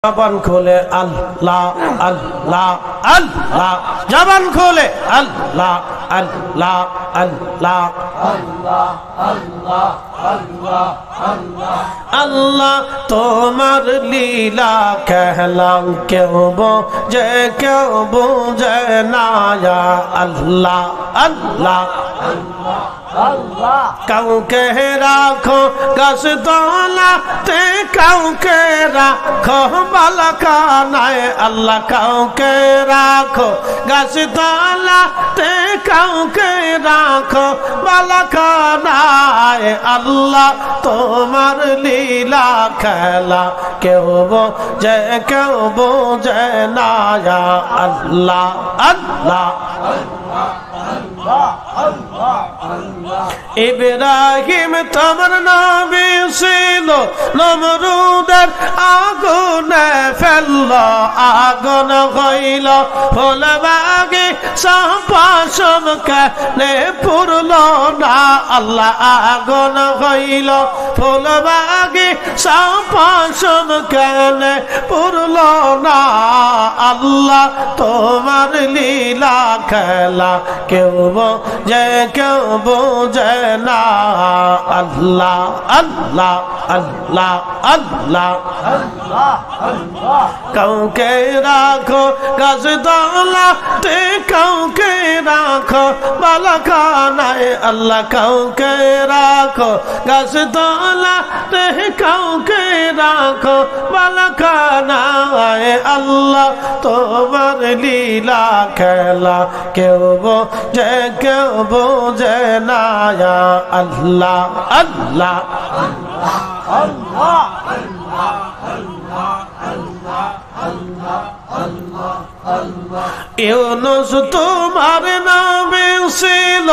জবান খোলে আল্লাহ আল্লাহ আল্লাহ, জবান খোলে আল্লাহ আল্লাহ আল্লাহ আল্লাহ আল্লাহ আল্লাহ আল্লাহ আল্লাহ। তোমার লীলা कहलाम কেউ বোঝে না আল্লাহ আল্লাহ আল্লাহ আল্লাহ। কাউকে রাখো গাছ তলাতে, কাউকে রাখো বালাখানায় আল্লাহ, কাউকে রাখো গাছ তলাতে, কাউকে রাখো বালাখানায় আল্লাহ। তোমার লীলা খেলা কেউ বোঝে না আল্লাহ আল্লাহ ইব্রাহিম তোমার নবী ছিল, নমরুদের আগুনে ফেলল, আগুন হইল ফুলবাগি সপাশম কেনে পুরল না আল্লাহ, আগুন হইল ফুলবাগি সপাশম কেনে পুরল না আল্লাহ। তোমার লীলা খেলা কেউ বোঝে না আল্লাহ আল্লাহ আল্লাহ আল্লাহ আল্লাহ আল্লাহ। কাউকে রাখো গাছ তলাতে, কাউকে রাখো বালাখানায় আল্লাহ, কাউকে রাখো গাছ তলাতে, কাউকে রাখো বালাখানায় আল্লাহ। তোমার লীলা খেলা কেউ বোঝে না আল্লাহ আল্লাহ আল্লাহ আল্লাহ আল্লাহ আল্লাহ আল্লাহ আল্লাহ আল্লাহ। ইউনূস তোমার নবী ছিল,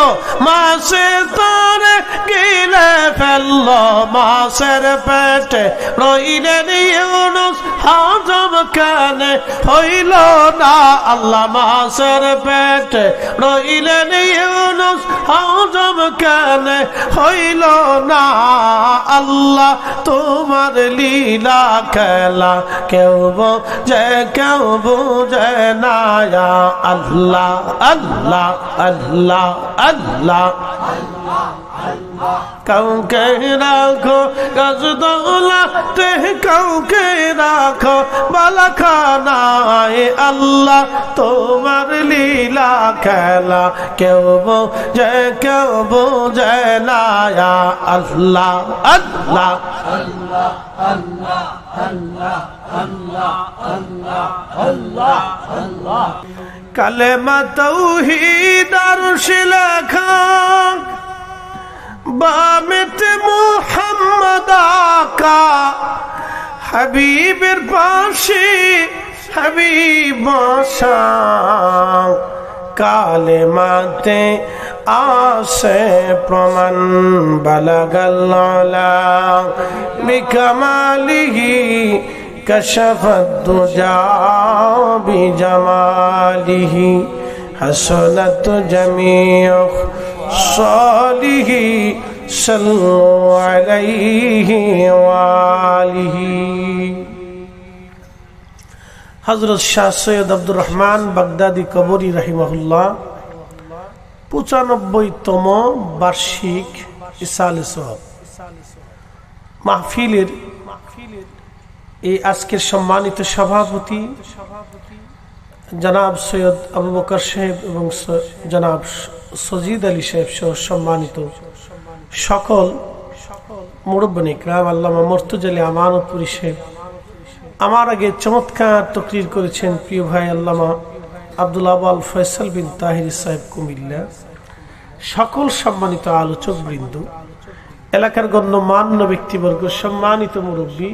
মাছে তারে গিলে ফেলল, মাছের পেটে রইলেন ইউনূস, হজম কেনে হইল না আল্লাহ, মাছের পেটে রইলেন ইউনূস, হজম কেনে হইল না আল্লাহ। তোমার লীলা খেলা কেউ বোঝে না আল্লাহ আল্লাহ আল্লাহ আল্লাহ আল্লাহ। কাউকে রাখো গাছ তলাতে, কাউকে রাখো বালাখানায় আল্লাহ। তোমার লীলা খেলা কেউ বোঝে না আল্লাহ আল্লাহ আল্লাহ আল্লাহ আল্লাহ আল্লাহ আল্লাহ আল্লাহ আল্লাহ। কালেমা তাওহীদ আরশে লেখা, বামেত মুহাম্মদ আকা, হাবিবের পাশে হাবিব বসা, কালেমাতে আসে প্রমাণ, বালাগাল আলা বিকামালিহি কশফত দুজা বিজামালিহি, হাসনাত জামিউ সালিহি সাল্লু আলাইহি ওয়ালিহি। হযরত শাহ সৈয়দ আব্দুর রহমান বাগদাদি কবরী রাহিমাহুল্লাহ ৯৫তম বার্ষিক ইসালে সওয়াব মাহফিলের এই আজকের সম্মানিত সভাপতি জনাব সৈয়দ আবু বকর সাহেব এবং জনাব সজিদ আলী সাহেব সহ সম্মানিত সকল মুরব্বী ইকরাম, আল্লামা মুর্তজা আলী আমানতপুরী সাহেব, আমার আগে চমৎকার তাকরীর করেছেন প্রিয় ভাই আল্লামা আব্দুল আওয়াল ফয়সাল বিন তাহির সাহেব কুমিল্লা, সকল সম্মানিত আলোচক বৃন্দ, এলাকার গণ্যমান্য ব্যক্তিবর্গ, সম্মানিত মুরব্বী,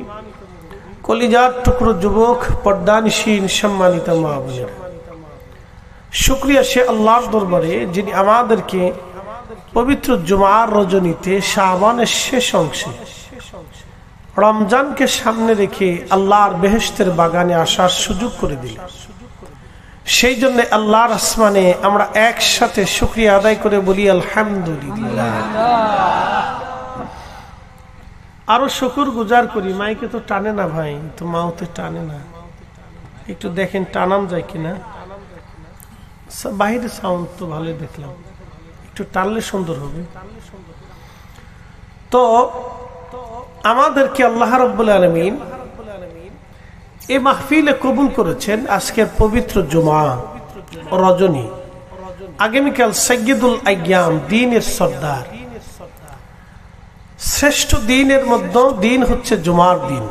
কলিজার টুকরো যুবক, পর্দানিশীন সম্মানিত মা বোনেরা, শুকরিয়া সে আল্লাহর দরবারে যিনি আমাদেরকে পবিত্র জুমার রজনীতে শাবানের শেষ অংশে রমজানকে সামনে রেখে আল্লাহর বেহেশতের বাগানে আসার সুযোগ করে দিলেন। সেই জন্য আল্লাহর আসমানে আমরা একসাথে শুকরিয়া আদায় করে বলি আলহামদুলিল্লাহ। আরো শুকর গুজার করি, মাইকে তো টানে না ভাই, তো মাউতে টানে না, একটু দেখেন টানান যায় কিনা। বাহিরে সাউন্ড তো ভালোই দেখলাম, একটু টানলে সুন্দর হবে। তো আমাদেরকে আল্লাহ রাব্বুল আলামিন এই মাহফিলে কবুল করেছেন। আজকের পবিত্র জুমা রজনী, আগামীকাল সাইয়্যিদুল আইয়াম, দিনের সর্দার, শ্রেষ্ঠ দিনের মধ্যে দিন হচ্ছে জুমার দিন।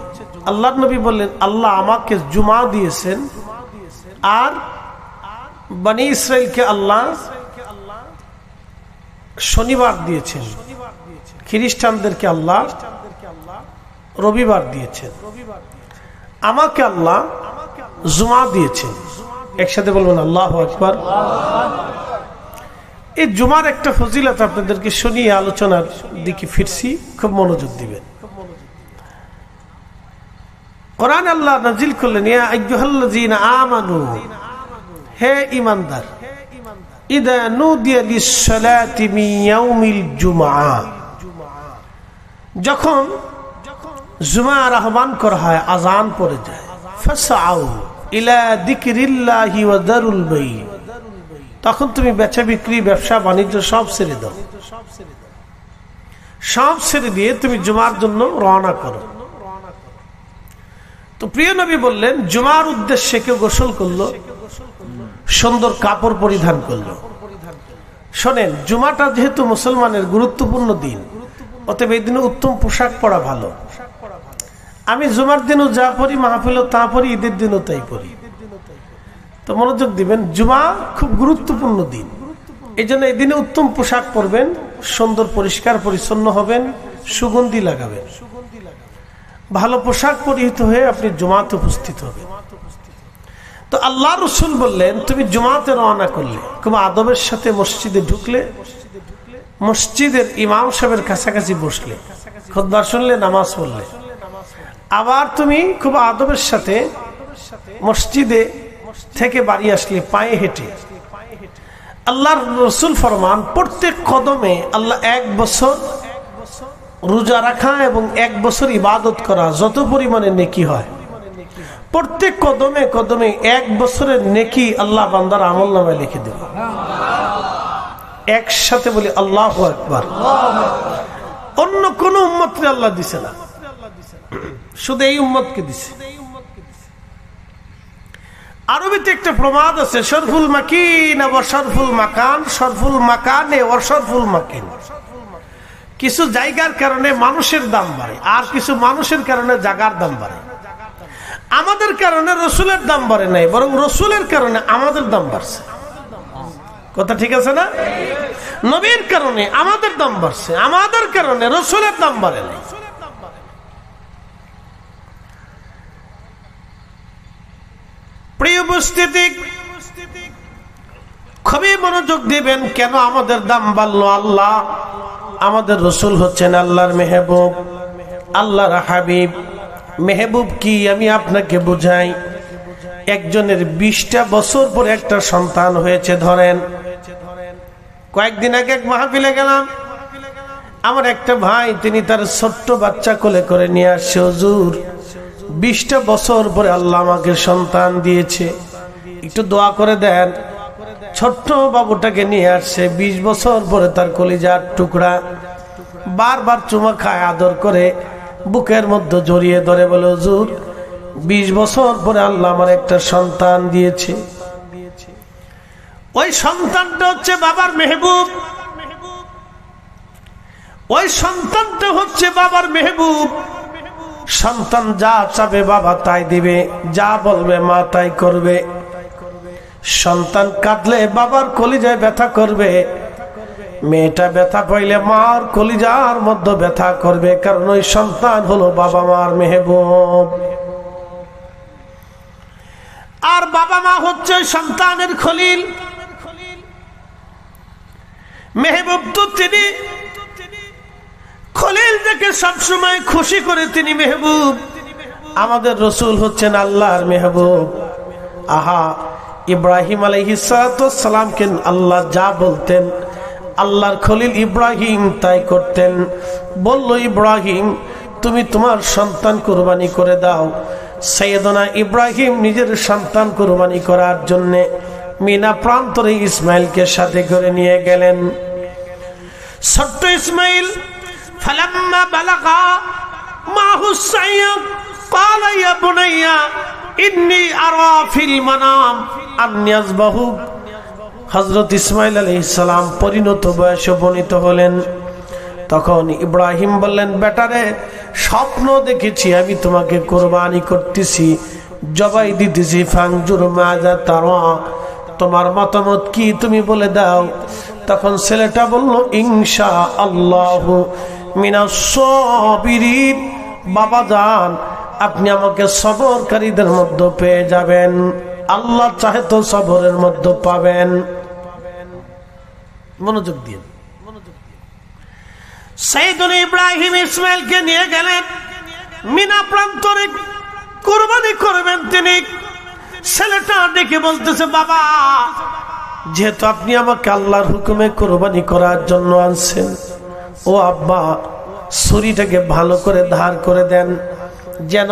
আল্লাহর নবী বললেন, আল্লাহ আমাকে জুমা দিয়েছেন, আর বনি ইসরাইলকে আল্লাহ শনিবার দিয়েছেন, খ্রিস্টানদেরকে আল্লাহ রবিবার দিয়েছেন, আমাকে আল্লাহ জুমা দিয়েছেন। একসাথে বলবেন আল্লাহু আকবার। এই জুমার একটা ফজিলত আপনাদেরকে শুনিয়ে আলোচনার দিকে ফিরছি, খুব মনোযোগ দিবেন। কোরআন আল্লাহ নাজিল করলেন, ইয়া আইয়ুহাল্লাযীনা আমানু, হে ঈমানদার, ইযা নুদিয়া লিস-সালাতি মিন ইয়াউমিল জুমআ, যখন জুমার আহ্বান করা হয়, আযান পড়ে যায়, ফাসআউ ইলা যিকরিল্লাহি ওয়া যারুল বাই', তখন তুমি বেচা বিক্রি, ব্যবসা বাণিজ্য সব ছেড়ে দাও, সব ছেড়ে দিয়ে তুমি জুমার জন্য রওনা করো। তো প্রিয় নবী বললেন, জুমার উদ্দেশ্যে কেউ গোসল করলো, সুন্দর কাপড় পরিধান করলো। শোনেন, জুমাটা যেহেতু মুসলমানের গুরুত্বপূর্ণ দিন, অতএব এই দিনে উত্তম পোশাক পরা ভালো। আমি জুমার দিনও যা পরি, মাহফিলও তা পরি, ঈদের দিনও তাই পরি। তো মনোযোগ দিবেন, জুমা খুব গুরুত্বপূর্ণ দিন, এই জন্য এই দিনে উত্তম পোশাক পরবেন, সুন্দর পরিষ্কার পরিচ্ছন্ন হবেন, সুগন্ধি লাগাবেন, ভালো পোশাক পরিহিত হয়ে আপনি জুমাতে উপস্থিত হবেন। তো আল্লাহ রাসূল বললেন, তুমি জুমাতে রওনা করলে, খুব আদবের সাথে মসজিদে ঢুকলে, মসজিদের ইমাম সাহেবের কাছাকাছি বসলে, খুতবা শুনলে, নামাজ পড়লে, আবার তুমি খুব আদবের সাথে মসজিদে থেকে বাড়ি আসলে পায়ে হেঁটে। আল্লাহর রাসূল ফরমান, প্রত্যেক কদমে আল্লাহ 1 বছর রোজা রাখা এবং 1 বছর ইবাদত করা যত পরিমাণে নেকি হয়, প্রত্যেক কদমে কদমে 1 বছরের নেকি আল্লাহ বান্দার আমলনামায় লিখে দেবে। একসাথে বলি আল্লাহু আকবার। অন্য কোন উম্মতকে আল্লাহ দিছে না, শুধু এই উম্মতকে দিছে। আরবিতে একটা প্রবাদ আছে, শরফুল মাকিন ওয়া শরফুল মাকান, শরফুল মাকানে ওয়া শরফুল মাকিন। কিছু জায়গার কারণে মানুষের দাম বাড়ে, আর কিছু মানুষের কারণে জায়গার দাম বাড়ে। আমাদের কারণে রসুলের দাম বাড়ে নাই, বরং রসুলের কারণে আমাদের দাম বাড়ছে। কথা ঠিক আছে না? নবীর কারণে আমাদের দাম বাড়ছে, আমাদের কারণে রসুলের দাম বাড়ে নাই। প্রিয় উপস্থিতি, খুবই মনোযোগ দিবেন। কেন আমাদের দাম বাড়লো? আল্লাহ, আমাদের রসুল হচ্ছেন আল্লাহর মেহবুব, আল্লাহর হাবিব। মেহবুব কি আমি আপনাকে বুঝাই। একজনের 20টা বছর পরে একটা সন্তান হয়েছে। ধরেন, কয়েকদিন আগে এক মাহফিলে গেলাম, আমার একটা ভাই, তিনি তার ছোট্ট বাচ্চা কোলে করে নিয়ে আসছে। হুজুর, 20টা বছর পরে আল্লাহ আমাকে সন্তান দিয়েছে, একটু দোয়া করে দেন। ছোট্ট বাবুটাকে নিয়ে আসছে, 20 বছর পরে তার কলিজার টুকরা। বারবার চুমা খায়, আদর করে বুকের মধ্যে জড়িয়ে ধরে বলে, হুজুর, 20 বছর পরে আল্লাহ আমার একটা সন্তান দিয়েছে। ওই সন্তানটা হচ্ছে বাবার মেহবুব, ওই সন্তানটা হচ্ছে বাবার মেহবুব। সন্তান যা চাবে বাবা তাই দিবে, যা বলবে মা তাই করবে। সন্তান কাঁদলে বাবার কলিজায় ব্যথা করবে, মেয়েটা ব্যথা পাইলে মার কলিজার মধ্যে ব্যথা করবে, কারণ ওই সন্তান হলো বাবা মার মেহবুব। আর বাবা মা হচ্ছে সন্তানের খলিল। মেহবুব তো তিনি, খলিল থেকে সবসময় খুশি করে তিনি মেহবুব। আমাদের রসুল হচ্ছেন আল্লাহর মেহবুব। আহা, ইব্রাহিম আলাইহিস সালামকে আল্লাহ যা বলতেন, আল্লাহর খলিল ইব্রাহিম তাই করতেন। বলল, ইব্রাহিম, তুমি তোমার সন্তান কুরবানি করে দাও। সাইয়েদনা ইব্রাহিম নিজের সন্তান কুরবানি করার জন্য মিনা প্রান্তরে ইসমাইলকে সাথে করে নিয়ে গেলেন। ছোট্ট ইসমাইল ফালাম্মা বালাগা মাহু সাইয় ক্বালা ইয়া বুনাইয়া ইন্নী আরা ফিল মানাম আন্নী আযবাহুক। হযরত ইসমাইল আলাইহিস সালাম পরিণত বয়সে উপনীত হলেন। তখন ইব্রাহিম বললেন, বেটারে, স্বপ্ন দেখেছি আমি তোমাকে কুরবানি করতেছি, জবাই দিতেছি। ফাংজুর মাযা তারা, তোমার মতামত কি তুমি বলে দাও। তখন ছেলেটা বলল, ইনশাআল্লাহু মিনাস সাবিরিন। বাবা যান, আপনি আমাকে সবরকারীদের মধ্যে পেয়ে যাবেন, আল্লাহ চাহে তো সবরের মধ্যে পাবেন। মনোযোগ দিয়ে সাইয়েদনা ইব্রাহিম ইসমাইলকে নিয়ে গেলেন মিনা প্রান্তরে, কুরবানি করবেন তিনি। ছেলেটা দেখে বলতেছে, বাবা, যেহেতু আপনি আমাকে আল্লাহর হুকুমে কুরবানি করার জন্য আনছেন, ও আব্বা, ছুরিটাকে ভালো করে ধার করে দেন, যেন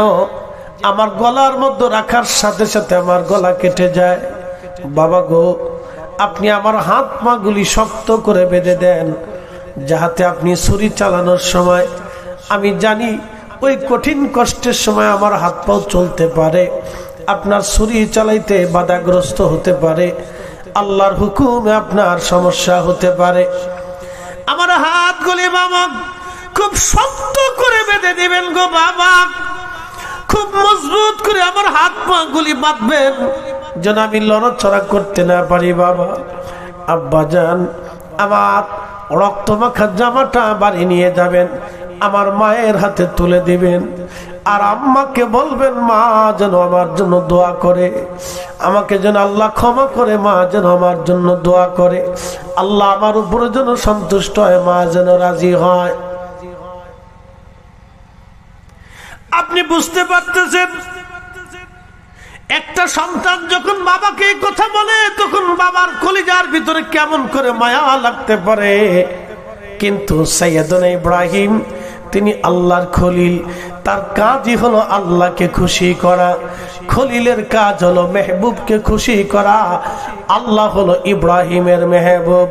আমার গলার মধ্যে রাখার সাথে সাথে আমার গলা কেটে যায়। বাবা গো, আপনি আমার হাত পা গুলি শক্ত করে বেঁধে দেন, যাহাতে আপনি ছুরি চালানোর সময় আমি জানি ওই কঠিন কষ্টের সময় আমার হাত পাও চলতে পারে, আপনার ছুরি চালাইতে বাধাগ্রস্ত হতে পারে, আল্লাহর হুকুমে আপনার সমস্যা হতে পারে। আমার হাতগুলি বাবা খুব শক্ত করে বেঁধে দিবেন গো বাবা, খুব মজবুত করে আমার হাত পা গুলি বাঁধবেন, যেন আমি লড়াচড়া করতে না পারি। বাবা, আব্বা জান, আমার রক্ত মাখা জামাটা বাড়ি নিয়ে যাবেন, আমার মায়ের হাতে তুলে দিবেন, আর আম্মাকে বলবেন মা যেন আমার জন্য দোয়া করে, আমাকে যেন আল্লাহ ক্ষমা করে, মা যেন আমার জন্য দোয়া করে, আল্লাহ আমার উপরে যেন সন্তুষ্ট হয়, মা যেন রাজি হয়। আপনি বুঝতে পারতেছেন, একটা সন্তান যখন বাবাকে এই কথা বলে তখন বাবার কলিজার ভিতরে কেমন করে মায়া লাগতে পারে। কিন্তু সাইয়েদনা ইব্রাহিম তিনি আল্লাহর খলিল, তার কাজই হলো আল্লাহকে খুশি করা। খলিলের কাজ হলো মেহবুবকে খুশি করা। আল্লাহ হলো ইব্রাহিমের মেহবুব,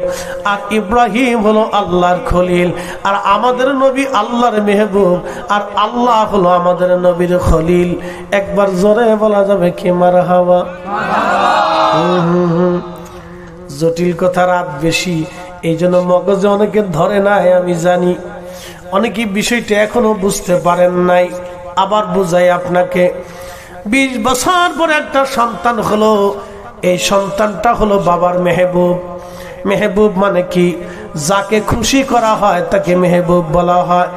আর ইব্রাহিম হলো আল্লাহর খলিল, আর আমাদের নবী আল্লাহর মেহবুব, আর আল্লাহ হলো আমাদের নবীর খলিল। একবার জোরে বলা যাবে কি মারহাবা? জটিল কথা রাত বেশি, এই জন্য মগজে অনেকে ধরে নাই, আমি জানি অনেকে বিষয়টা এখনো বুঝতে পারেন নাই। আবার বুঝাই আপনাকে, 20 বছর পরে একটা সন্তান হলো, এই সন্তানটা হলো বাবার মেহবুব। মেহবুব মানে কি? যাকে খুশি করা হয় তাকে মেহবুব বলা হয়।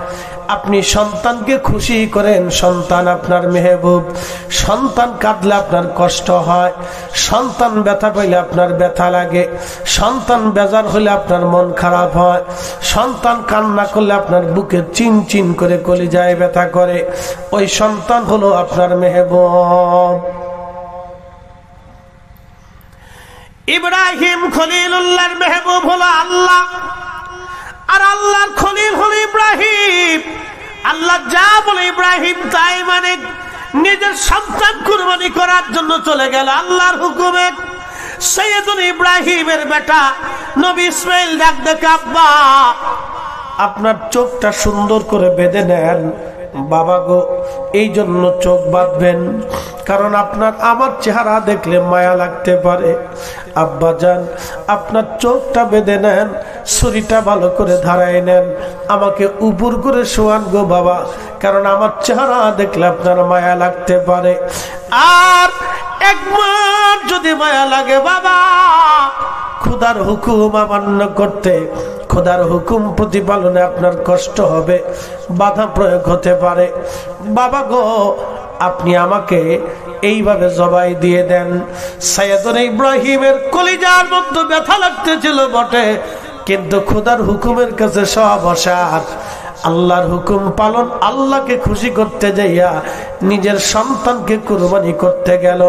আপনি সন্তানকে খুশি করেন, সন্তান আপনার মেহবুব। সন্তান কাঁদলে আপনার কষ্ট হয়, সন্তান ব্যথা পাইলে আপনার ব্যথা লাগে, সন্তান বেজার হলে আপনার মন খারাপ হয়, সন্তান কান্না করলে আপনার বুকে চিন চিন করে কলিজায় ব্যথা করে। ওই সন্তান হলো আপনার মেহবুব। ইব্রাহিম খলিলুল্লাহর মেহবুব হলো আল্লাহ, আর আল্লাহর খলিল হলো ইব্রাহিম। আল্লাহ যা বলে ইব্রাহিম তাই মানে। নিজের সন্তান কুরবানি করার জন্য চলে গেল আল্লাহর হুকুমে। সাইয়েদুনা ইব্রাহিমের বেটা নবী ইসমাইল ডাক দেখে, আব্বা, আপনার চোখটা সুন্দর করে বেঁধে নেন। বাবা গো, এই জন্য চোখ বাঁধবেন কারণ আপনার আমার চেহারা দেখলে মায়া লাগতে পারে। আব্বা জান, আপনার চোখটা বেঁধে নেন, ছুরিটা ভালো করে ধারায় নেন, আমাকে উপর করে শোয়ান গো বাবা, কারণ আমার চেহারা দেখলে আপনার মায়া লাগতে পারে। আর একবার যদি মায়া লাগে বাবা, খোদার হুকুম অমান্য করতে, খোদার হুকুম প্রতিপালনে আপনার কষ্ট হবে, বাধা প্রয়োগ হতে পারে। বাবা গো, আপনি আমাকে এইভাবে জবাই দিয়ে দেন। সাইয়েদুনা ইব্রাহিমের কলিজার মধ্যে ব্যথা লাগতেছিল বটে, কিন্তু খোদার হুকুমের কাছে সব অসাধ। আল্লাহর হুকুম পালন, আল্লাহকে খুশি করতে যাইয়া নিজের সন্তানকে কুরবানি করতে গেল।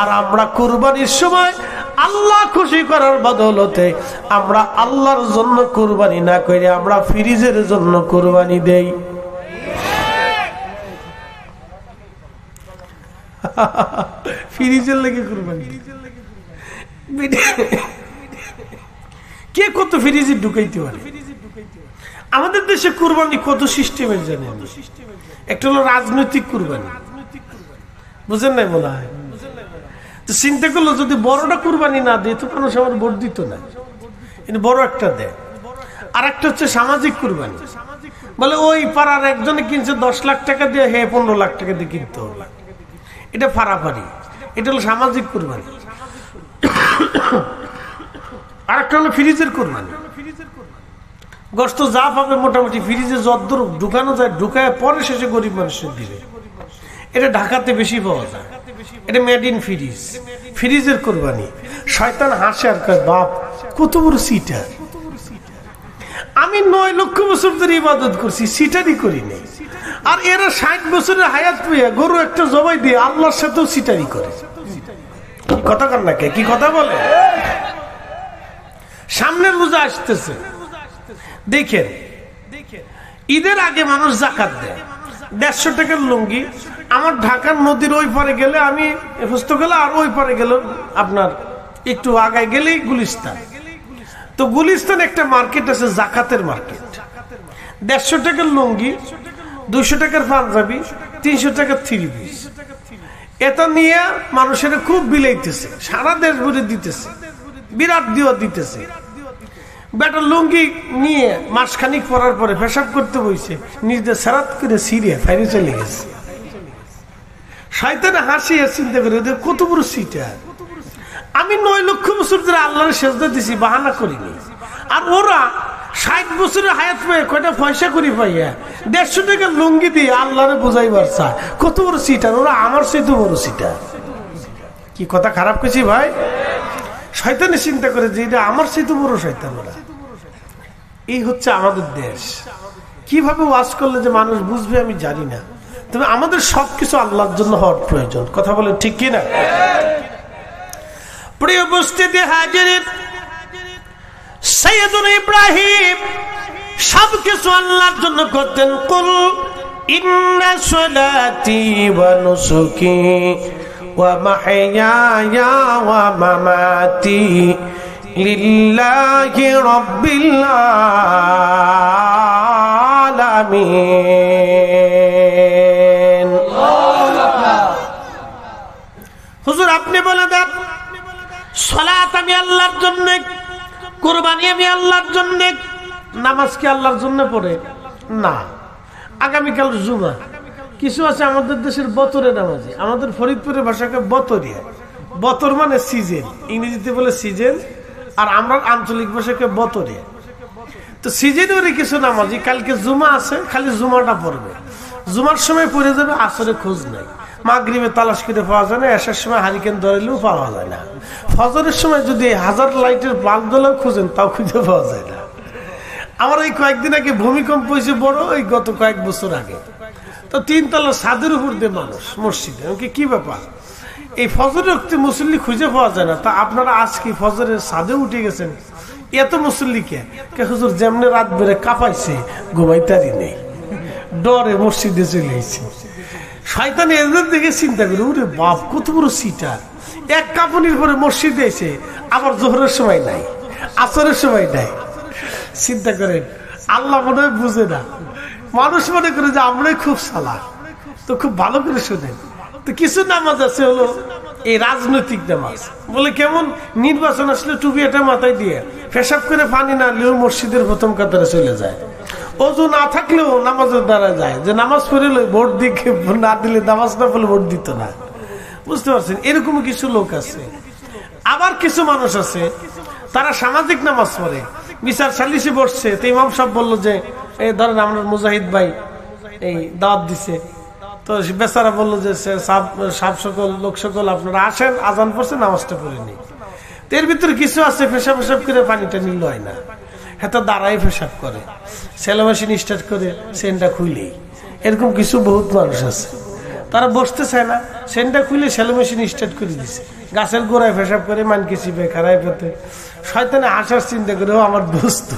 আর আমরা কুরবানির সময় আল্লাহ খুশি করার বদলতে আমরা আল্লাহর জন্য কুরবানি না করে আমরা ফ্রিজের জন্য কুরবানি দেই। ফ্রিজের লেগে কুরবানি। কে কত ফ্রিজে ঢুকাইতে পারে? আমাদের দেশে কুরবানি কত সিস্টেমের জানেন? একটা হলো রাজনৈতিক কুরবানি, বুঝেন নাই বলা হয়। তো চিন্তা করলো যদি বড়টা কুরবানি না দেয় তো মানুষ আমার ভোট দিত না, কিন্তু বড় একটা দেয়। আর একটা হচ্ছে সামাজিক কুরবানি, বলে ওই পাড়ার একজনে কিনছে 10 লাখ টাকা দিয়ে, হে 15 লাখ টাকা দিয়ে কিনতে হবে, এটা ফাড়াফাড়ি, এটা হলো সামাজিক কুরবানি। আর একটা হলো ফ্রিজের কুরবানি, গোশত যা পাবে মোটামুটি ফ্রিজে যতদূর ঢুকানো যায় ঢুকায় পরে শেষে গরিব মানুষের দিবে। এটা ঢাকাতে বেশি পাওয়া যায়, এটা মেড ইন ফ্রিজ, ফ্রিজের কুরবানি। শয়তান হাসে আর কয় বাপ কত বড় সিটার, আমি 9 লক্ষ বছর ধরে ইবাদত করছি, সিটারই করি নাই। আর এরা 60 বছরের হায়াত পেয়ে গরু একটা জবাই দিয়ে আল্লাহর সাথেও সিটারি করে। কথা কান না কে কি কথা বলে? সামনের রোজা আসতেছে, দেখেন ঈদের আগে মানুষ যাকাত দেয় 150 টাকার লুঙ্গি। আমার ঢাকার নদীর ওই পারে গেলে, আমি এফস্ত গেলে, আর ওই পারে গেল আপনার একটু আগায় গেলেই গুলিস্তান। তো গুলিস্তান একটা মার্কেট আছে, জাকাতের মার্কেট। 150 টাকার লুঙ্গি, 200 টাকার পাঞ্জাবি, 300 টাকার থ্রি পিস, এটা নিয়ে মানুষের খুব বিলাইতেছে, সারা দেশ ভরে দিতেছে, বিরাট দিও দিতেছে। বেটা লুঙ্গি নিয়ে মাসখানিক পরার পরে পেশাব করতে বইছে, নিজে সারাত করে সিরিয়া ফাইরে চলে গেছে। শয়তানে হাসিয়ে চিন্তা করে ওদের কত বড় সিটা। আমি 9 লক্ষ বছর ধরে আল্লাহর সেজদা দিছি, বাহানা করিনি। আর ওরা 60 বছরের হায়াত পেয়ে কয়টা পয়সা করি পাইয়া 150 টাকা লুঙ্গি দিয়ে আল্লাহরে বোঝাইবার চায়, কত বড় সিটার। ওরা আমার চেয়ে বড় সিটার। কি কথা খারাপ করছি ভাই? শয়তানে চিন্তা করে যে এটা আমার চেয়ে বড় শয়তান ওরা। এই হচ্ছে আমাদের দেশ। কিভাবে ওয়াজ করলে যে মানুষ বুঝবে আমি জানি না, তবে আমাদের সবকিছু আল্লাহর জন্য হওয়ার প্রয়োজন। কথা বলে ঠিক কিনা? প্রিয় উপস্থিতি হাজির, সাইয়েদুনা ইব্রাহিম সবকিছু আল্লাহর জন্য করতেন। কুল ইন্না সলাতি ওয়া নুসুকি ওয়া মাহইয়ায়া ওয়া মামাতি লিল্লাহি রাব্বিল আলামিন। হুজুর আপনি বলে দেন সালাত আমি আল্লাহর জন্য, কুরবানি আমি আল্লাহর জন্য, নামাজ কি আল্লাহর জন্য পড়ে না? আগামীকাল জুমা, কিছু আছে আমাদের দেশের বতরে নামাজি, আমাদের ফরিদপুরের ভাষাকে বতরিয়া। বতর মানে সিজন, ইংরেজিতে বলে সিজন, আর আমরা আঞ্চলিক ভাষাকে বতরিয়া। তো সিজনেরই কিছু নামাজি কালকে জুমা আছে, খালি জুমাটা পড়বে, জুমার সময় পড়ে যাবে, আসরে খোঁজ নাই, মাগরিবে তালাশ করে পাওয়া যায় না, এসার সময় হারিকেন ধরাইলেও পাওয়া যায় না, ফজরের সময় যদি 1000 লাইটের বাল্ব জ্বলেও খুঁজেন তাও খুঁজে পাওয়া যায় না। আমার এই কয়েকদিন আগে ভূমিকম্প হয়েছে বড়, ওই গত কয়েক বছর আগে। তো 3 তলা ছাদের উপর দিয়ে মানুষ মসজিদে, কি ব্যাপার এই ফজরের রক্তে মুসল্লি খুঁজে পাওয়া যায় না, তা আপনারা আজকে ফজরের ছাদে উঠে গেছেন, এত মুসল্লি কে? হুজুর যেমনি রাত বেড়ে কাঁপাইছে, ঘুমাইতারি নেই, ডরে মসজিদে চলে এসেছে। শয়তান এদের দিকে চিন্তা করে, ওরে বাপ কত বড় সিটার, এক কাঁপুনির পরে মসজিদে এসে আবার জোহরের সময় নাই, আসরের সময় নাই। চিন্তা করেন, আল্লাহ মনে হয় বুঝে না, মানুষ মনে করে যে আমরাই খুব চালাক। তো খুব ভালো করে শোনেন, তো কিছু নামাজ আছে হলো এই রাজনৈতিক নামাজ। বলে কেমন? নির্বাচন আসলে টুপি এটা মাথায় দিয়ে পেশাব করে পানি না নিলেও মসজিদের প্রথম কাতারে চলে যায়, ওযু না থাকলেও নামাজের দ্বারা যায়, যে নামাজ পড়ে ভোট দিকে না দিলে, নামাজ না পড়লে ভোট দিত না। বুঝতে পারছেন? এরকম কিছু লোক আছে। আবার কিছু মানুষ আছে তারা সামাজিক নামাজ পড়ে, বিচার সালিশে বসছে, তো ইমাম সাহেব বললো যে এই ধরেন আমরা মুজাহিদ ভাই এই দাওয়াত দিছে, তো বেচারা বললো যে সাব সকল লোক সকল আপনারা আসেন, আজান পড়ছে, নামাজটা পড়ে নি। এর ভিতরে কিছু আছে পেশাব পেশাব করে পানিটা নিল হয় না, হ্যাঁ তো দাঁড়াই পেশাব করে, সেলো মেশিন স্টার্ট করে সেনটা খুইলেই। এরকম কিছু বহুত মানুষ আছে, তারা বসতে চায় না, সেনটা খুলে সেলো মেশিন স্টার্ট করে দিছে, গাছের গোড়ায় পেশাব করে মানকে চিপে খারাই পেতে। শয়তানে হাসার চিন্তা করে, ও আমার দোস্ত,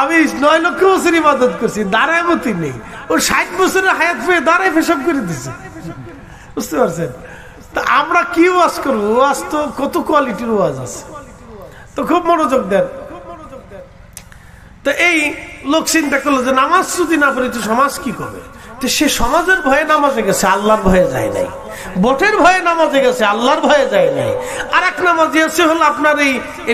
আমি 9 লক্ষ বছর ইবাদত করছি, দাঁড়ায় মতি নেই, ও 60 বছরের হায়াত পেয়ে দাঁড়ায় পেশাব করে দিছে। বুঝতে পারছেন? তা আমরা কি ওয়াজ করবো? ওয়াজ তো কত কোয়ালিটির ওয়াজ আছে, তো খুব মনোযোগ দেন। তো এই লোক চিন্তা করলো যে নামাজ যদি না পড়ি তো সমাজ কি করবে। তো সে সমাজের ভয়ে নামাজে গেছে, আল্লাহর ভয়ে যায় নাই। ভোটের ভয়ে নামাজে গেছে, আল্লাহর ভয়ে যায় নাই। আর এক নামাজ আছে হলো আপনার এই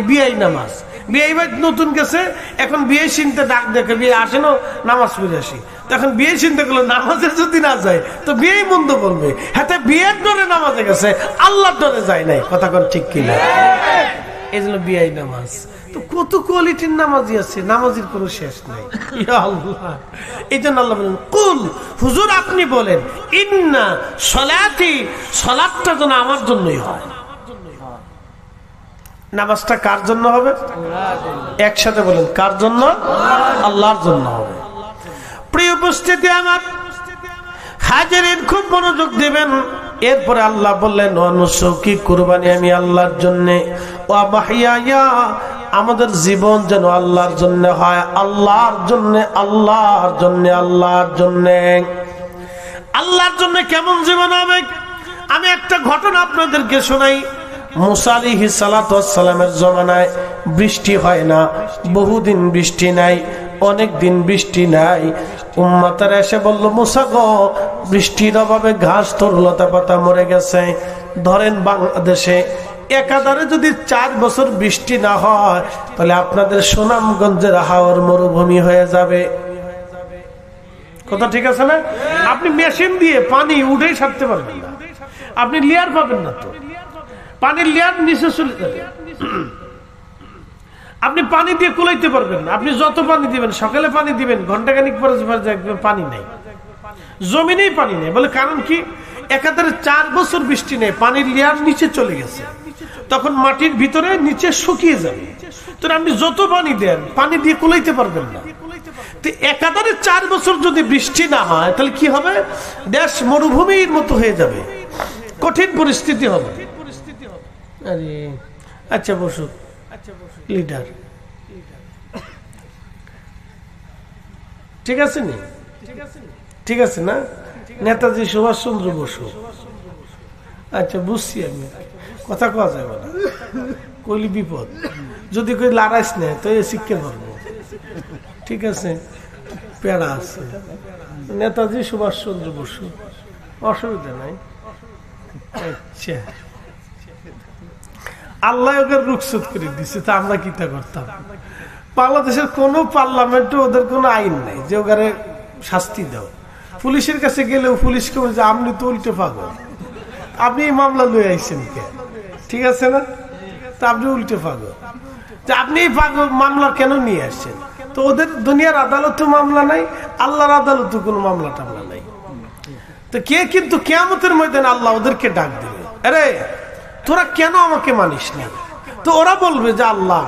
বিআই নামাজ। বিআই ভাই নতুন গেছে, এখন বিয়ে চিনতে ডাক দেখে বিয়ে আসেন নামাজ পড়ে আসি। তখন বিয়ে চিন্তা করলো নামাজে যদি না যায় তো বিয়েই মন্দ বলবে। হাতে বিয়ের ডরে নামাজে গেছে, আল্লাহর ডরে যায় নাই। কথা কোন ঠিক কিনা? এই জন্য বিআই নামাজ। তো কত কোয়ালিটির নামাজি আছে, নামাজির কোনো শেষ নাই। এই জন্য আল্লাহ বলেন কুল, হুজুর আপনি বলেন ইন্না সলাতি, সলাতটা যেন আমার জন্যই হয়। নামাজটা কার জন্য হবে? একসাথে বলেন কার জন্য? আল্লাহর জন্য হবে। প্রিয় উপস্থিতি আমার হাজিরিন, খুব মনোযোগ দিবেন। এরপরে আল্লাহ বললেন অনুসুকি, কুরবানি আমি আল্লাহর জন্য, ওয়া মাহইয়া, আমাদের জীবন যেন আল্লাহর জন্য হয়, আল্লাহর জন্য, আল্লাহর জন্য, আল্লাহর জন্য। আল্লাহর জন্য কেমন জীবন হবে? আমি একটা ঘটনা আপনাদেরকে শোনাই। মুসা আলাইহিস সালাতু ওয়াস সালামের জমানায় বৃষ্টি হয় না, বহুদিন বৃষ্টি নাই, অনেক দিন বৃষ্টি নাই। উম্মতেরা এসে বলল মুসা গো, বৃষ্টির অভাবে ঘাস তরুলতা পাতা মরে গেছে। ধরেন বাংলাদেশে একাধারে যদি 4 বছর বৃষ্টি না হয় তাহলে আপনাদের সুনামগঞ্জের হাওর মরুভূমি হয়ে যাবে। কথা ঠিক আছে না? আপনি মেশিন দিয়ে পানি উঠেই ছাড়তে পারবেন না, আপনি লেয়ার পাবেন না, তো পানির লেয়ার নিচে চলে যাবে। আপনি পানি দিয়ে কুলাইতে পারবেন না, আপনি যত পানি দিবেন, সকালে পানি দিবেন, ঘন্টাখানিক পরে পানি নাই, জমিনেই পানি নেই। বলে কারণ কি? একাধারে 4 বছর বৃষ্টি নেই, পানির লেয়ার নিচে চলে গেছে, তখন মাটির ভিতরে নিচে শুকিয়ে যাবে। তো আপনি যত পানি দেন, পানি দিয়ে কুলাইতে পারবেন না। তো একাধারে 4 বছর যদি বৃষ্টি না হয় তাহলে কি হবে? দেশ মরুভূমির মতো হয়ে যাবে, কঠিন পরিস্থিতি হবে। আরে আচ্ছা বসু লিডার, ঠিক আছে নি? ঠিক আছে না? নেতাজি সুভাষচন্দ্র বসু। আচ্ছা বুঝছি, আমি কথা কওয়া যাবে না, কইলি বিপদ। যদি কই লড়াইস না তো এ শিখতে পারবো। ঠিক আছে, পেড়া আছে। নেতাজি সুভাষচন্দ্র বসু, অসুবিধা নাই। আচ্ছা, আল্লাহ ওকে রুখসত করে দিচ্ছে, তা আমরা কি তা করতাম? বাংলাদেশের কোন পার্লামেন্টে ওদের কোনো আইন নাই যে ওখানে শাস্তি দাও। পুলিশের কাছে গেলেও পুলিশকে বলছে আপনি তো উল্টে পাগল, আপনি এই মামলা লয়ে আইছেন কে? ঠিক আছে না? তা আপনি উল্টে পাগল, যে আপনি এই পাগল মামলা কেন নিয়ে আসছেন? তো ওদের দুনিয়ার আদালতে মামলা নাই, আল্লাহর আদালতে কোনো মামলা টামলা নাই। তো কে কিন্তু কিয়ামতের ময়দানে আল্লাহ ওদেরকে ডাক দিবে, আরে তোরা কেন আমাকে মানিস না? তো ওরা বলবে যে আল্লাহ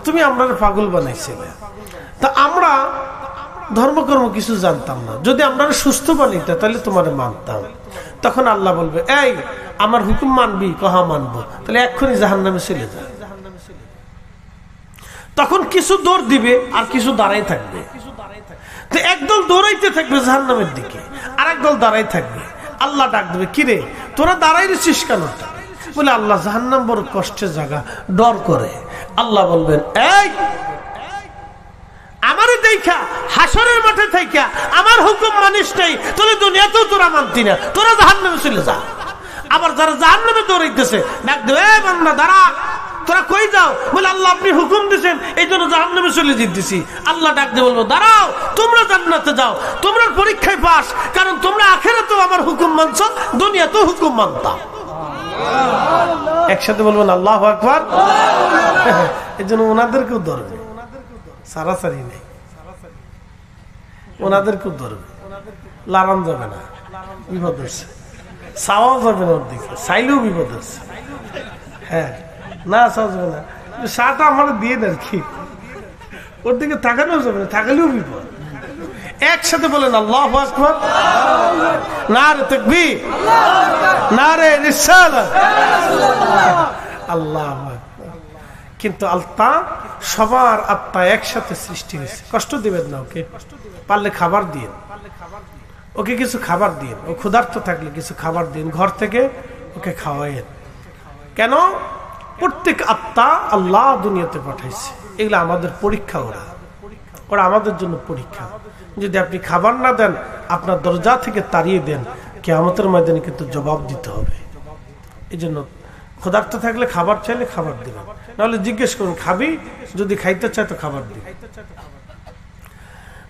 তুমি আমরা পাগল বানাইছিলে, তা আমরা ধর্মকর্ম কিছু জানতাম না, যদি আমরা সুস্থ বানাইতে তাহলে তোমার মানতাম। তখন আল্লাহ বলবে এই আমার হুকুম মানবি? কহা মানবো। তাহলে এক্ষুনি জাহান্নামে চলে যায়। তখন কিছু দৌড় দিবে আর কিছু দাঁড়াই থাকবে। তো একদল দৌড়াইতে থাকবে জাহান্নামের দিকে, আর একদল দাঁড়াই থাকবে। আল্লাহ ডাক দেবে কিরে তোরা দাঁড়াই রেছিস কেন? বলে আল্লাহ জাহান্নাম বড় কষ্টের জায়গা, ডর করে। আল্লাহ বলবেন এই আমারে দেখা হাসরের মাঠে থাইকা আমার হুকুম মানিস নাই, তোরা দুনিয়াতেও তোরা মানতি না, তোরা জাহান্নামে চলে যা। আবার যারা জাহান্নামে দৌড়াইতেছে ডাক দেবে এই বান্দা দাঁড়া, তোরা কই যাও? বলে আল্লাহ আপনি হুকুম দিয়েছেন এই জন্য জাহান্নামে চলে যেতেছি। আল্লাহ ডাক দিয়ে বলবো দাঁড়াও, তোমরা জান্নাতে যাও, তোমরা পরীক্ষায় পাস, কারণ তোমরা আখিরাতেও আমার হুকুম মানছো, দুনিয়াতেও হুকুম মানতাম। একসাথে বলবেন আল্লাহু আকবার। এই জন্য ওনাদেরকেও ধরবে, সারাসারি নেই, ওনাদেরকেও ধরবে, লারান যাবে না, বিপদ হচ্ছে। চাওয়াও যাবে না, ওর দিকে চাইলেও বিপদ হচ্ছে। হ্যাঁ না চাওয়া যাবে না, চাটা আমার দিয়ে দেন কি, ওর দিকে তাকানো যাবে না, তাকালেও বিপদ। একসাথে বলেন আল্লাহু আকবার, নারে তাকবীর, নারে রিসালাত, আল্লাহু আকবার। কিন্তু আল্লাহ সবার আত্মা একসাথে সৃষ্টি হয়েছে, কষ্ট দিবেন না ওকে, পারলে খাবার দিয়ে, ওকে কিছু খাবার দিন, ও ক্ষুধার্ত থাকলে কিছু খাবার দিন, ঘর থেকে ওকে খাওয়াইন। কেন? প্রত্যেক আত্মা আল্লাহ দুনিয়াতে পাঠাইছে, এগুলো আমাদের পরীক্ষা, ওরা আমাদের জন্য পরীক্ষা। যদি আপনি খাবার না দেন, আপনার দরজা থেকে তাড়িয়ে দেন, কিয়ামতের ময়দানে কিন্তু জবাব দিতে হবে। এই জন্য ক্ষুধার্ত থাকলে খাবার চাইলে খাবার দিবেন, নাহলে জিজ্ঞেস করুন খাবি, যদি খাইতে চায় তো খাবার দিবেন।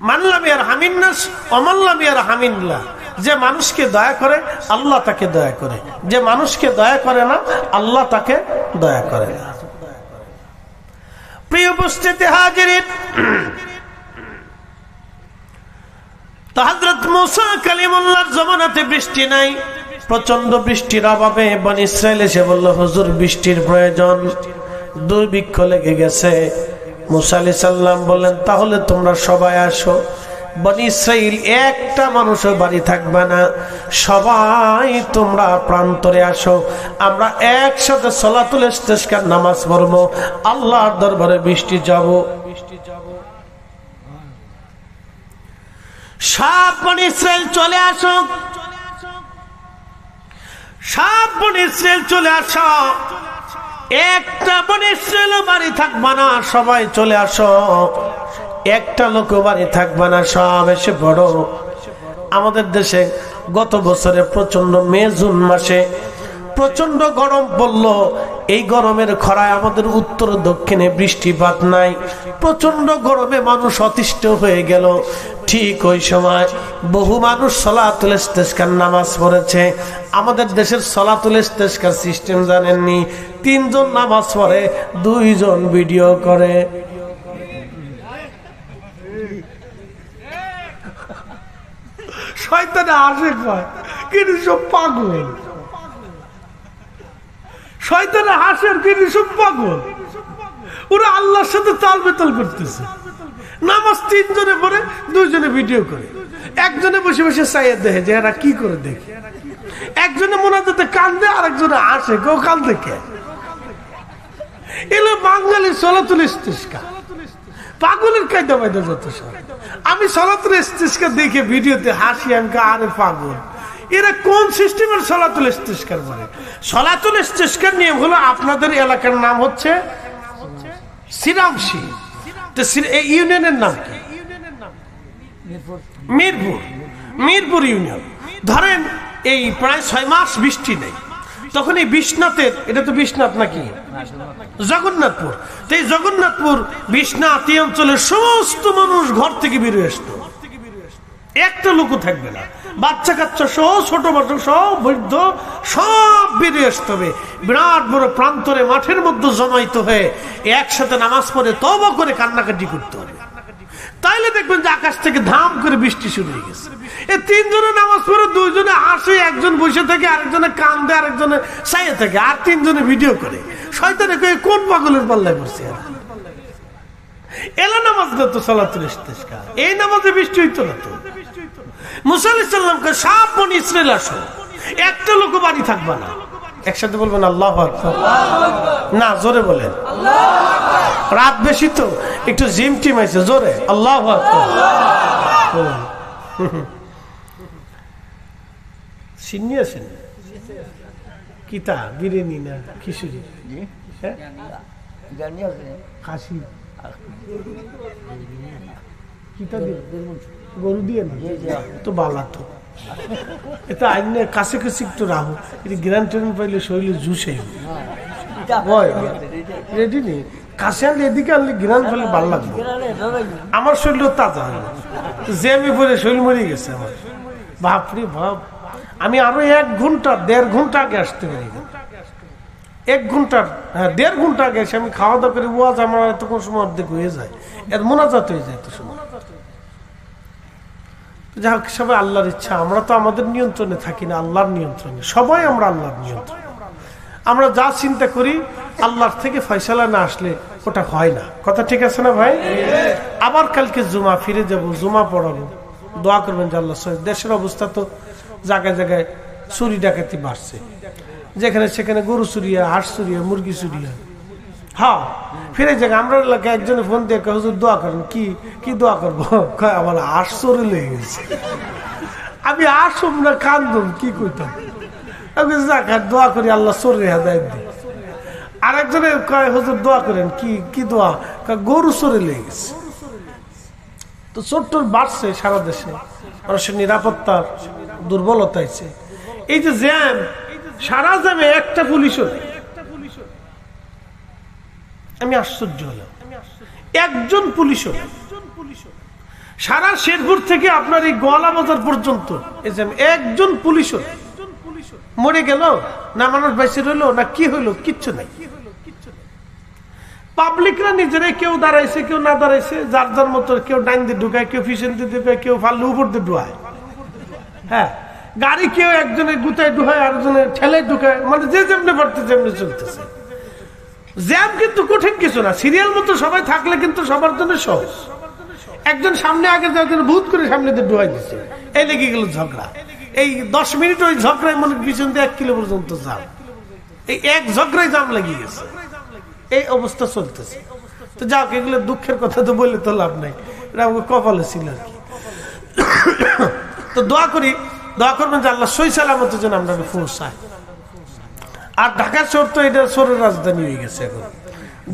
মানলাম ইয়ার হামিন্নাস অমানলাম ইয়ার হামিন্লা, যে মানুষকে দয়া করে আল্লাহ তাকে দয়া করে, যে মানুষকে দয়া করে না আল্লাহ তাকে দয়া করে না। প্রিয় উপস্থিতি হাজিরিন, তো হযরত মুসা কালিমুল্লাহর জমানাতে বৃষ্টি নাই, প্রচন্ড বৃষ্টির অভাবে বনী ইসরাইল এসে বলল, হুজুর বৃষ্টির প্রয়োজন, দুর্ভিক্ষ লেগে গেছে। মুসা আলাইহিস সালাম বললেন, তাহলে তোমরা সবাই আসো। বনী ইসরাইল একটা মানুষও বাড়ি থাকবে না, সবাই তোমরা প্রান্তরে আসো, আমরা একসাথে সলাতুল ইস্তিসকার নামাজ পড়বো, আল্লাহর দরবারে বৃষ্টি যাব। সব বনী ইসরাইল চলে আসো, সব বনী ইসরাইল চলে আসো, একটা বনী ইসরাইল বাড়ি থাকবে না, সবাই চলে আসো, একটা লোক বাড়ি থাকবে না, সব এসে পড়ো। আমাদের দেশে গত বছরে প্রচন্ড মে জুন মাসে প্রচন্ড গরম পড়লো। এই গরমের খরায় আমাদের উত্তর দক্ষিণে বৃষ্টিপাত নাই, প্রচন্ড গরমে মানুষ অতিষ্ঠ হয়ে গেল। ঠিক ওই সময় বহু মানুষ সলাতুল ইস্তিসকার নামাজ পড়েছে। আমাদের দেশের সলাতুল ইস্তিসকার সিস্টেম জানেননি, 3 জন নামাজ পড়ে, 2 জন ভিডিও করে। শয়তানে আসে কয় কিন্তু সব পাগল, শয়তানে হাসের কিন্তু সব পাগল, ওরা আল্লাহর সাথে তাল বেতাল করতেছে। নামাজ 3 জনে পড়ে, 2 জনে ভিডিও করে, একজনে বসে বসে চাইয়ে দেখে যে এরা কি করে দেখে, একজনে মোনাজাতে কান্দে, আরেকজনে আসে, কেউ কান্দে কে? এলো বাঙালি সলাতুল ইস্তিসকার, পাগলের কায়দা বাইদা যত সব। আমি সলাতুল ইস্তিসকার দেখে ভিডিওতে হাসি, আমি আরে পাগল, এরা কোন সিস্টেমের সলাতুল ইস্তিসকার বলে? সলাতুল ইস্তিসকার নিয়ম হলো, আপনাদের এলাকার নাম হচ্ছে শ্রীরামশী, তো এই ইউনিয়নের নাম কি? মিরপুর, মিরপুর ইউনিয়ন। ধরেন এই প্রায় 6 মাস বৃষ্টি নেই, তখন এই বিশ্বনাথের, এটা তো বিশ্বনাথ নাকি জগন্নাথপুর, তো এই জগন্নাথপুর বিশ্বনাথ এই অঞ্চলের সমস্ত মানুষ ঘর থেকে বেরিয়ে আসতো, একটা লোকও থাকবে না, বাচ্চা কাচ্চা সহ, ছোট বাচ্চা সহ, বৃদ্ধ সব বেরিয়ে আসতে হবে। বিরাট বড় প্রান্তরে মাঠের মধ্যে জমাইতে হয়ে একসাথে নামাজ পড়ে তওবা করে কান্নাকাটি করতে হবে। তাইলে দেখবেন যে আকাশ থেকে ধাম করে বৃষ্টি শুরু হয়ে গেছে। এই 3 জনে নামাজ পড়ে, 2 জনে আসে, একজন বসে থাকে, আরেকজনে কান্দে, আরেকজনে চাইয়ে থাকে, আর 3 জনে ভিডিও করে। শয়তানে কই কোন পাগলের পাল্লায় পড়ছে এলা নামাজ না তো সলাতুল ইস্তিসকার, এই নামাজে বৃষ্টি হইতো না তো। মুসা আলাইহিস সালামকে সব বনী ইসরাইল আসো, একটা লোক বাড়ি থাকবে না। একসাথে বলবেন আল্লাহু আকবার, না জোরে বলেন আল্লাহু আকবার, রাত বেশি তো একটু জিম টিম আছে, জোরে আল্লাহু আকবার। সিন্নি আছেন কিতা বিরিয়ানি না খিচুড়ি? খাসি কিতা দিয়ে? গরু দিয়ে না তো বালা তো, এটা আইনে কাছে কাছে একটু রাহু, এটা গ্রান ট্রেন পাইলে শরীরে জুসে রেডি নেই, কাছে আনলে এদিকে আনলে গ্রান পাইলে ভালো লাগবে, আমার শরীর তাজা হলো, যে আমি পরে শরীর মরে গেছে আমার, বাপরে বাপ। আমি আরো 1 ঘন্টা 1.5 ঘন্টা আগে আসতে পারি, 1 ঘন্টা, হ্যাঁ 1.5 ঘন্টা আগে এসে আমি খাওয়া দাওয়া করে, ওয়াজ আমার এত কোন সময় অর্ধেক হয়ে যায়, এর মোনাজাত হয়ে যায় এত সময়। যাই হোক, সবাই আল্লাহর ইচ্ছা, আমরা তো আমাদের নিয়ন্ত্রণে থাকি না, আল্লাহর নিয়ন্ত্রণে, সবাই আমরা আল্লাহর নিয়ন্ত্রণে। আমরা যা চিন্তা করি আল্লাহর থেকে ফয়সালা না আসলে ওটা হয় না, কথা ঠিক আছে না ভাই? আবার কালকে জুমা, ফিরে যাব, জুমা পড়াবো, দোয়া করবেন যে আল্লাহ। দেশের অবস্থা তো জায়গায় জায়গায় চুরি ডাকাতি বাড়ছে, যেখানে সেখানে গরু চুরিয়া, হাঁস চুরিয়া, মুরগি চুরিয়া। হ্যাঁ ফিরে জায়গা, আমরা এলাকায় একজনে ফোন দিয়ে হুজুর দোয়া করেন, কি কি দোয়া করবো? আমার হাঁস চোরে লেগে গেছে, আমি আসুম না কান্দুম কি কইতাম, আমি দোয়া করি আল্লাহ চোরের হেদায়েত দিই। আরেকজনের কয় হুজুর দোয়া করেন, কি কি দোয়া? গরু চোরে লেগে গেছে। তো চোর টোর বাড়ছে সারা দেশে, মানুষের নিরাপত্তার দুর্বলতা হয়েছে। এই যে জ্যাম, সারা জ্যামে একটা পুলিশও নেই। আমি আশ্চর্য হলাম, একজন পুলিশও নেই। সারা শেরপুর থেকে আপনার এই গোয়ালা বাজার পর্যন্ত একজন পুলিশও নেই। মরে গেল না, মানুষ বেঁচে রইলো না, কি হইলো, কিচ্ছু নাই। পাবলিকরা নিজেরাই কেউ দাঁড়াইছে, কেউ না দাঁড়াইছে, যার যার মতো, কেউ ডাইন দিয়ে ঢুকায়, কেউ পিছন দিয়ে ঢুকায়, কেউ ফাল্লু উপর দিয়ে ঢুকায়। হ্যাঁ, গাড়ি কেউ একজনের গুতায় ঢুকায়, আরেকজনের ঠেলায় ঢুকায়, মানে যে যেমনি পারতে যেমনি চলতেছে। জ্যাম কিন্তু কঠিন কিছু না, সিরিয়াল মতো সবাই থাকলে কিন্তু সবার জন্য সহজ। একজন সামনে আগে যাওয়ার ভূত করে সামনে দিয়ে ঢুকাই দিচ্ছে, এই লেগে গেল ঝগড়া। এই 10 মিনিট ওই ঝগড়ায় মনে পিছন দিয়ে 1 কিলো পর্যন্ত জাম, এই এক ঝগড়ায় জাম লাগিয়ে গেছে। এই অবস্থা চলতেছে। তো যাক, এগুলো দুঃখের কথা তো বললে তো লাভ নাই, এটা আমাকে কপালে ছিল আর কি। তো দোয়া করি, দোয়া করবেন যে আল্লাহ সই সালামতের জন্য আমরা পৌঁছায়। আর ঢাকা শহর তো এটা শহরের রাজধানী হয়ে গেছে এখন,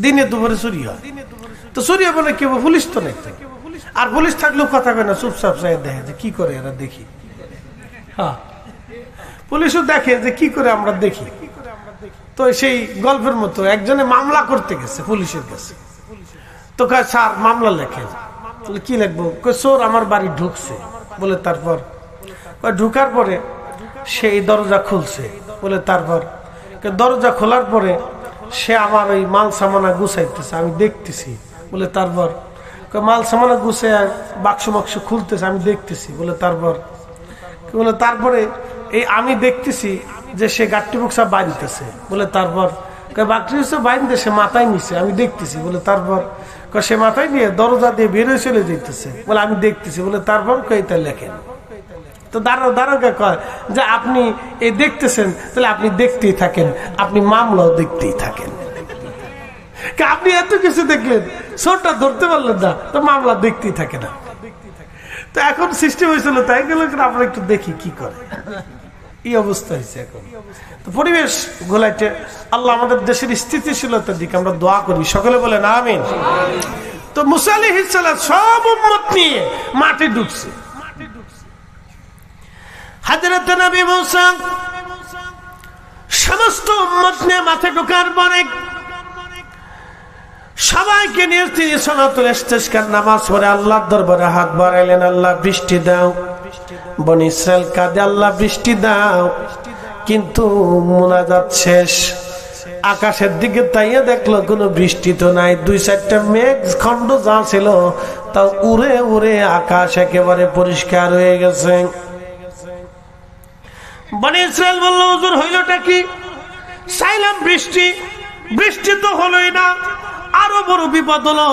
দিনে দুপুরে চুরি হয়। তো চুরি বলে কেউ পুলিশ তো নেই, আর পুলিশ থাকলেও কথা কয় না, চুপচাপ চাই দেখে যে কি করে এরা, দেখি। হ্যাঁ, পুলিশও দেখে যে কি করে আমরা দেখি। তো সেই গল্পের মতো একজনে মামলা করতে গেছে পুলিশের কাছে। তো কয় স্যার মামলা লেখেন। কি লিখবো? চোর আমার বাড়ি ঢুকছে বলে, তারপর ঢুকার পরে সেই দরজা খুলছে বলে, তারপর দরজা খোলার পরে সে আমার ওই মাল সামানা গুছাইতেছে, আমি দেখতেছি বলে, তারপর মাল সামানা গুছাই বাক্স বাক্স খুলতেছে, আমি দেখতেছি বলে, তারপর বলে, তারপরে এই আমি দেখতেছি যে সে গাট্টি বুকসা বাড়িতেছে বলে, তারপর বাকরি বাইন্দে সে মাথায় নিছে, আমি দেখতেছি বলে, তারপর সে মাথায় নিয়ে দরজা দিয়ে বেরোয় চলে যেতেছে বলে, আমি দেখতেছি বলে, তারপর কইতা লেখেন। তো দারোগা কয় যে আপনি এই দেখতেছেন, তাহলে আপনি দেখতেই থাকেন, আপনি মামলাও দেখতেই থাকেন। আপনি এত কিছু দেখলেন, চোরটা ধরতে পারলেন না, তো মামলা দেখতেই থাকে না। তো এখন সিস্টেম হয়েছিল, তাই গেল আমরা একটু দেখি কি করে। এই অবস্থা হয়েছে এখন। তো পরিবেশ গোলাইতে আল্লাহ আমাদের দেশের স্থিতিশীলতার দিকে আমরা দোয়া করি, সকলে বলেন আমিন। তো মুসা আলাইহিস সালাম সব উম্মত নিয়ে মাঠে ঢুকছে। হযরত নবী মুসা সমস্ত উম্মত নিয়ে মাঠে ঢোকার পরে সবাইকে নিয়ে তিনি সালাতুল ইস্তিসকার নামাজ পড়ে আল্লাহর দরবারে হাত বাড়াইলেন, আল্লাহ বৃষ্টি দাও। বনি ইসরাইল কাঁদে, আল্লাহ বৃষ্টি দাও। কিন্তু মুনাজাত শেষ, আকাশের দিকে তাইয়ে দেখলো কোনো বৃষ্টি তো নাই। 2-4টা মেঘ খণ্ড যা ছিল তা উড়ে উড়ে আকাশ একেবারে পরিষ্কার হয়ে গেছে। বনি ইসরাইল বলল, হুজুর হইলটা কি? চাইলাম বৃষ্টি, বৃষ্টি তো হলোই না, আরো বড় বিপদ হলো।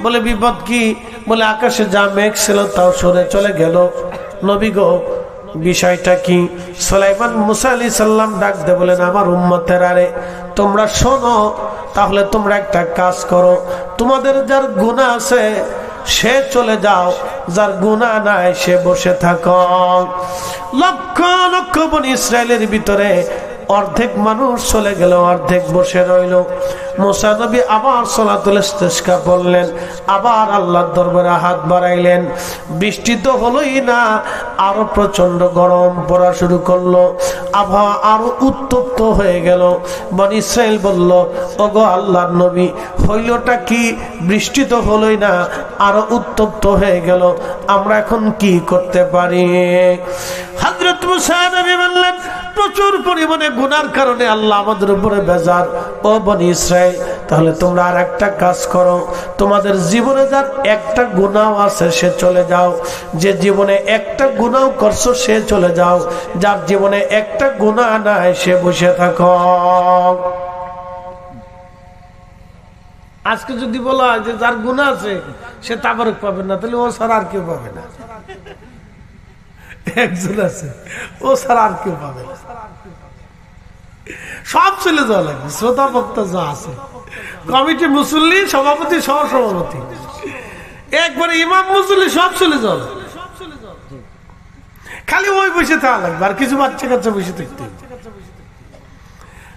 বলে, বিপদ কি? বলে, আকাশে যা মেঘ ছিল তাও সরে চলে গেল। নবী গো, বিষয়টা কি? সুলাইমান মুসা আলাইহিস সালাম ডাক দে বলেন, আমার উম্মতেরা রে, তোমরা শোনো, তাহলে তোমরা একটা কাজ করো, তোমাদের যার গুনাহ আছে সে চলে যাও, যার গুনাহ নাই সে বসে থাকো। লক্ষ লক্ষ বনি ইসরায়েলের ভিতরে অর্ধেক মানুষ চলে গেল, অর্ধেক বসে রইল। মুসা নবী আবার সালাতুল ইস্তিসকা বললেন, আবার আল্লাহর দরবারে হাত বাড়াইলেন। বৃষ্টি তো হলোই না, আরো প্রচন্ড গরম পড়া শুরু করলো, আবহাওয়া আরো উত্তপ্ত হয়ে গেল। বনি ইসরাইল বলল, ওগো আল্লাহর নবী, হইলটা কি? বৃষ্টি তো হলোই না, আরো উত্তপ্ত হয়ে গেল, আমরা এখন কি করতে পারি? হযরত মুসা নবী বললেন, প্রচুর পরিমাণে গুনার কারণে আল্লাহ আমাদের উপরে বেজার। ও বনি ইসরাইল, তাহলে তোমরা আর একটা কাজ করো, তোমাদের জীবনে যার একটা গুনাহ আছে সে চলে যাও, যে জীবনে একটা গুনাহ করছো সে চলে যাও, যার জীবনে একটা গুনাহ নাই সে বসে থাকো। আজকে যদি বলা হয় যে যার গুনাহ আছে সে তাবারক পাবে না, তাহলে ও ছাড়া আর কেউ পাবে না। একজন আছে, ও ছাড়া আর কেউ পাবে না, সব চলে যাওয়া লাগবে। শ্রোতা বক্তা যা আছে, কমিটি, মুসল্লি, সভাপতি, সহসভাপতি, একবারে ইমাম, মুসল্লি সব চলে যাওয়া লাগবে। খালি ওই বসে থাকা লাগবে, আর কিছু বাচ্চা কাচ্চা বসে থাকতে হবে।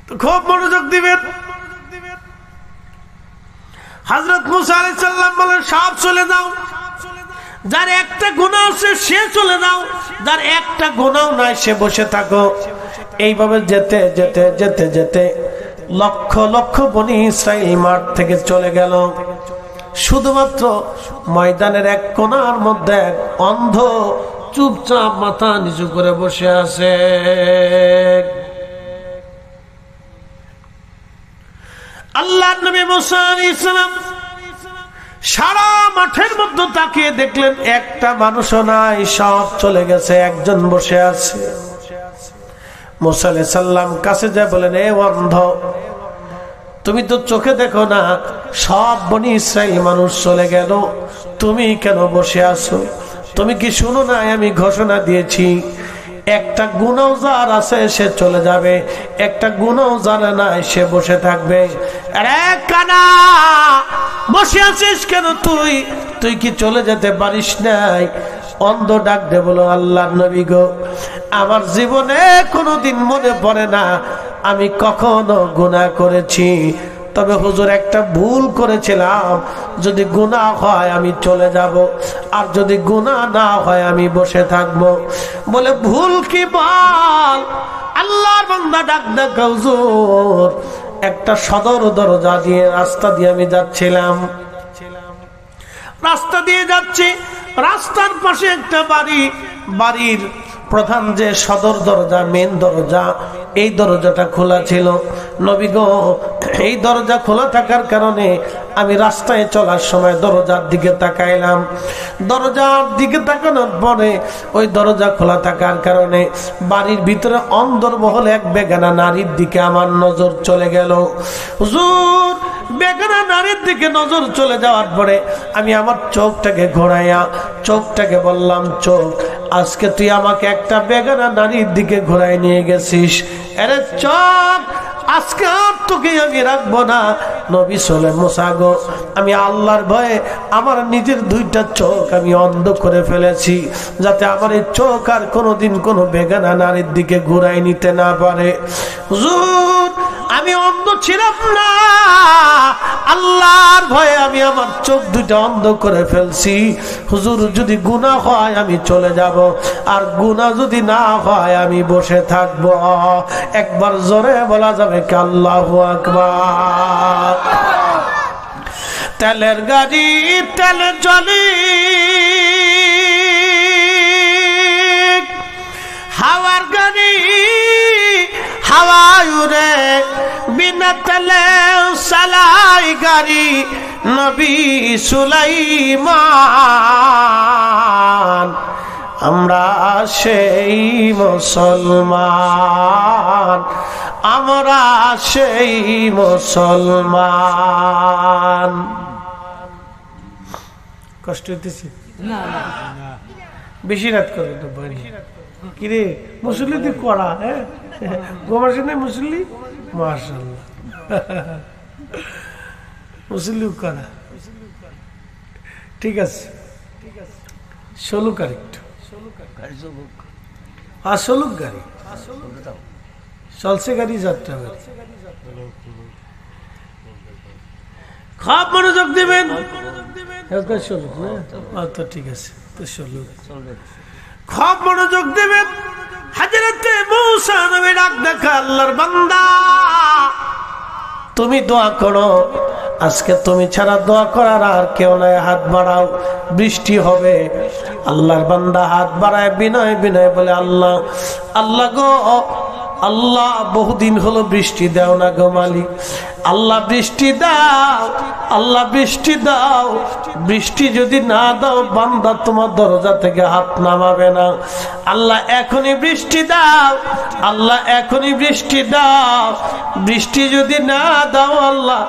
তো খুব মনোযোগ দিবেন। হযরত মুসা আলাইহিস সালাম বলেন, সব চলে যাও, যার একটা গুনাহ আছে সে চলে যাও, যার একটা গুনাহ নাই সে বসে থাকো। এইভাবে যেতে যেতে যেতে যেতে লক্ষ লক্ষ বনি ইসরাইল মাঠ থেকে চলে গেল। শুধুমাত্র ময়দানের এক কোণার মধ্যে এক অন্ধ চুপচাপ মাথা নিচু করে বসে আছে। আল্লাহর নবী মুসা আলাইহিস সালাম সারা মাঠের মধ্যে তাকিয়ে দেখলেন একটা মানুষও নাই, সব চলে গেছে, একজন বসে আছে। মুসা আলাইহিস সালাম কাছে যায় বলেন, এ অন্ধ, তুমি তো চোখে দেখো না, সব বনি ইসরাইল মানুষ চলে গেল, তুমি কেন বসে আছো? তুমি কি শুনো না আমি ঘোষণা দিয়েছি একটা গুনাহ যার আছে সে চলে যাবে, একটা গুনাহ যার নাই সে বসে থাকবে। আরে কানা, বসে আছিস কেন তুই? তুই কি চলে যেতে পারিস নাই? অন্ধ ডাক দে বলো, আল্লাহর নবী গো, আমার জীবনে কোনোদিন মনে পড়ে না আমি কখনো গুনাহ করেছি, তবে হুজুর একটা ভুল করেছিলাম, যদি গুনাহ হয় আমি চলে যাব, আর যদি গুনাহ না হয় আমি বসে থাকব। বলে ভুল কি বল? আল্লাহর বান্দা ডাক দেখ, হুজুর একটা সদর দরজা দিয়ে রাস্তা দিয়ে আমি যাচ্ছিলাম, রাস্তা দিয়ে যাচ্ছি, রাস্তার পাশে একটা বাড়ি, বাড়ির প্রধান যে সদর দরজা, মেন দরজা, এই দরজাটা খোলা ছিল। নবী গো, এই দরজা খোলা থাকার কারণে আমি রাস্তায় চলার সময় দরজার দিকে তাকাইলাম। দরজার দিকে তাকানোর পরে ওই দরজা খোলা থাকার কারণে বাড়ির ভিতরে অন্দরমহলে এক বেগানা নারীর দিকে আমার নজর চলে গেল। হুজুর, বেগানা নারীর দিকে নজর চলে যাওয়ার পরে আমি আমার চোখটাকে ঘোরাইয়া চোখটাকে বললাম, চোখ, আজকে তুই আমাকে একটা বেগানা নারীর দিকে ঘোরাই নিয়ে গেছিস, আরে চোখ, আজকে আর তোকে আমি রাখবো না। নবী বলে, মুসা গো, আমি আল্লাহর ভয়ে আমার নিজের দুইটা চোখ আমি অন্ধ করে ফেলেছি, যাতে আমার এই চোখ আর কোনোদিন কোনো বেগানা নারীর দিকে ঘুরাই নিতে না পারে। হুজুর, আমি অন্ধ ছিলাম না, আল্লাহর ভয়ে আমি আমার চোখ দুইটা অন্ধ করে ফেলছি। হুজুর, যদি গুনাহ হয় আমি চলে যাব, আর গুনাহ যদি না হয় আমি বসে থাকব। একবার জোরে বলা যাবে কি আল্লাহু আকবার? তেলের গাড়ি তেলে চলে, হাওয়ার গাড়ি হাওয়ায় উড়ে, বিনা তেলে চালাই গাড়ি নবী সুলাইমান। আমরা সেই মুসলমান, আমরা সেই মুসলমান। কষ্ট হইতেছে? বেশি রাত করে তো বাড়ি কিরে, মুসল্লি তুই করা, হ্যাঁ গোমার সাথে মুসল্লি, মাশাআল্লাহ, মুসল্লি করা, ঠিক আছে। ষোলকার একটু আর ষোলক গাড়ি চলছে, গাড়ি যাত্রা গাড়ি। খুব মনোযোগ দিবেন। ষোলক না, তো ঠিক আছে, তো ষোলক, খুব মনোযোগ দিবেন। হযরতে মূসা নবী ডাক দেখা, আল্লাহর বান্দা তুমি দোয়া করো, আজকে তুমি ছাড়া দোয়া করার আর কেউ নাই, হাত বাড়াও, বৃষ্টি হবে। আল্লাহর বান্দা হাত বাড়ায় বিনয় বিনয় বলে, আল্লাহ, আল্লাহ গো, আল্লাহ বহুদিন হলো বৃষ্টি দাও না গো মালিক, আল্লাহ বৃষ্টি দাও, আল্লাহ বৃষ্টি দাও। বৃষ্টি যদি না দাও বান্দা তোমার দরজা থেকে হাত নামাবে না। আল্লাহ এখনই বৃষ্টি দাও, আল্লাহ এখনই বৃষ্টি দাও। বৃষ্টি যদি না দাও আল্লাহ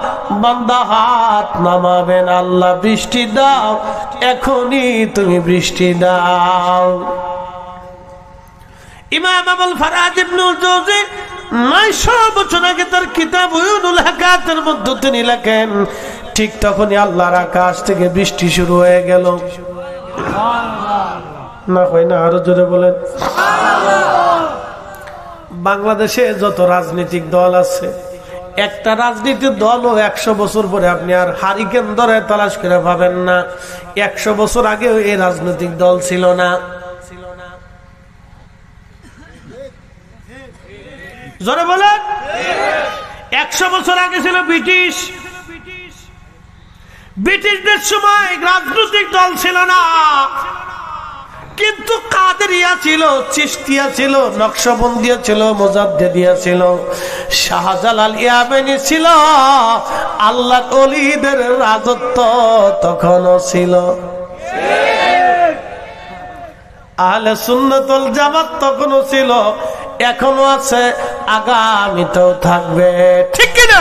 বান্দা হাত নামাবে না। আল্লাহ বৃষ্টি দাও, এখনই তুমি বৃষ্টি দাও। ইমাম আবুল ফারাজ ইবনুল জাওজি 900 বছর আগে তার কিতাব উয়ুনুল হাকাতের মধ্যে তিনি লেখেন, ঠিক তখনই আল্লাহর আকাশ থেকে বৃষ্টি শুরু হয়ে গেল। না হয় না, আরো জোরে বলেন। বাংলাদেশে যত রাজনৈতিক দল আছে, একটা রাজনীতির দলও 100 বছর পরে আপনি আর হারিকেন ধরে তালাশ করে পাবেন না। 100 বছর আগেও এই রাজনৈতিক দল ছিল না। জোরে বলেন। 100 বছর আগে ছিল ব্রিটিশ। ব্রিটিশদের সময় রাজনৈতিক দল ছিল না, কিন্তু কাদেরিয়া ছিল, চিশতিয়া ছিল, নকশবন্দিয়া ছিল, মুজাদ্দিদিয়া ছিল, শাহজালাল ইয়ামানি ছিল। আল্লাহর ওলিদের রাজত্ব তখনও ছিল। আহলে সুন্নাত ওয়াল জামাত তখনও ছিল, এখনো আছে, আগামীতেও থাকবে। ঠিক কিনা?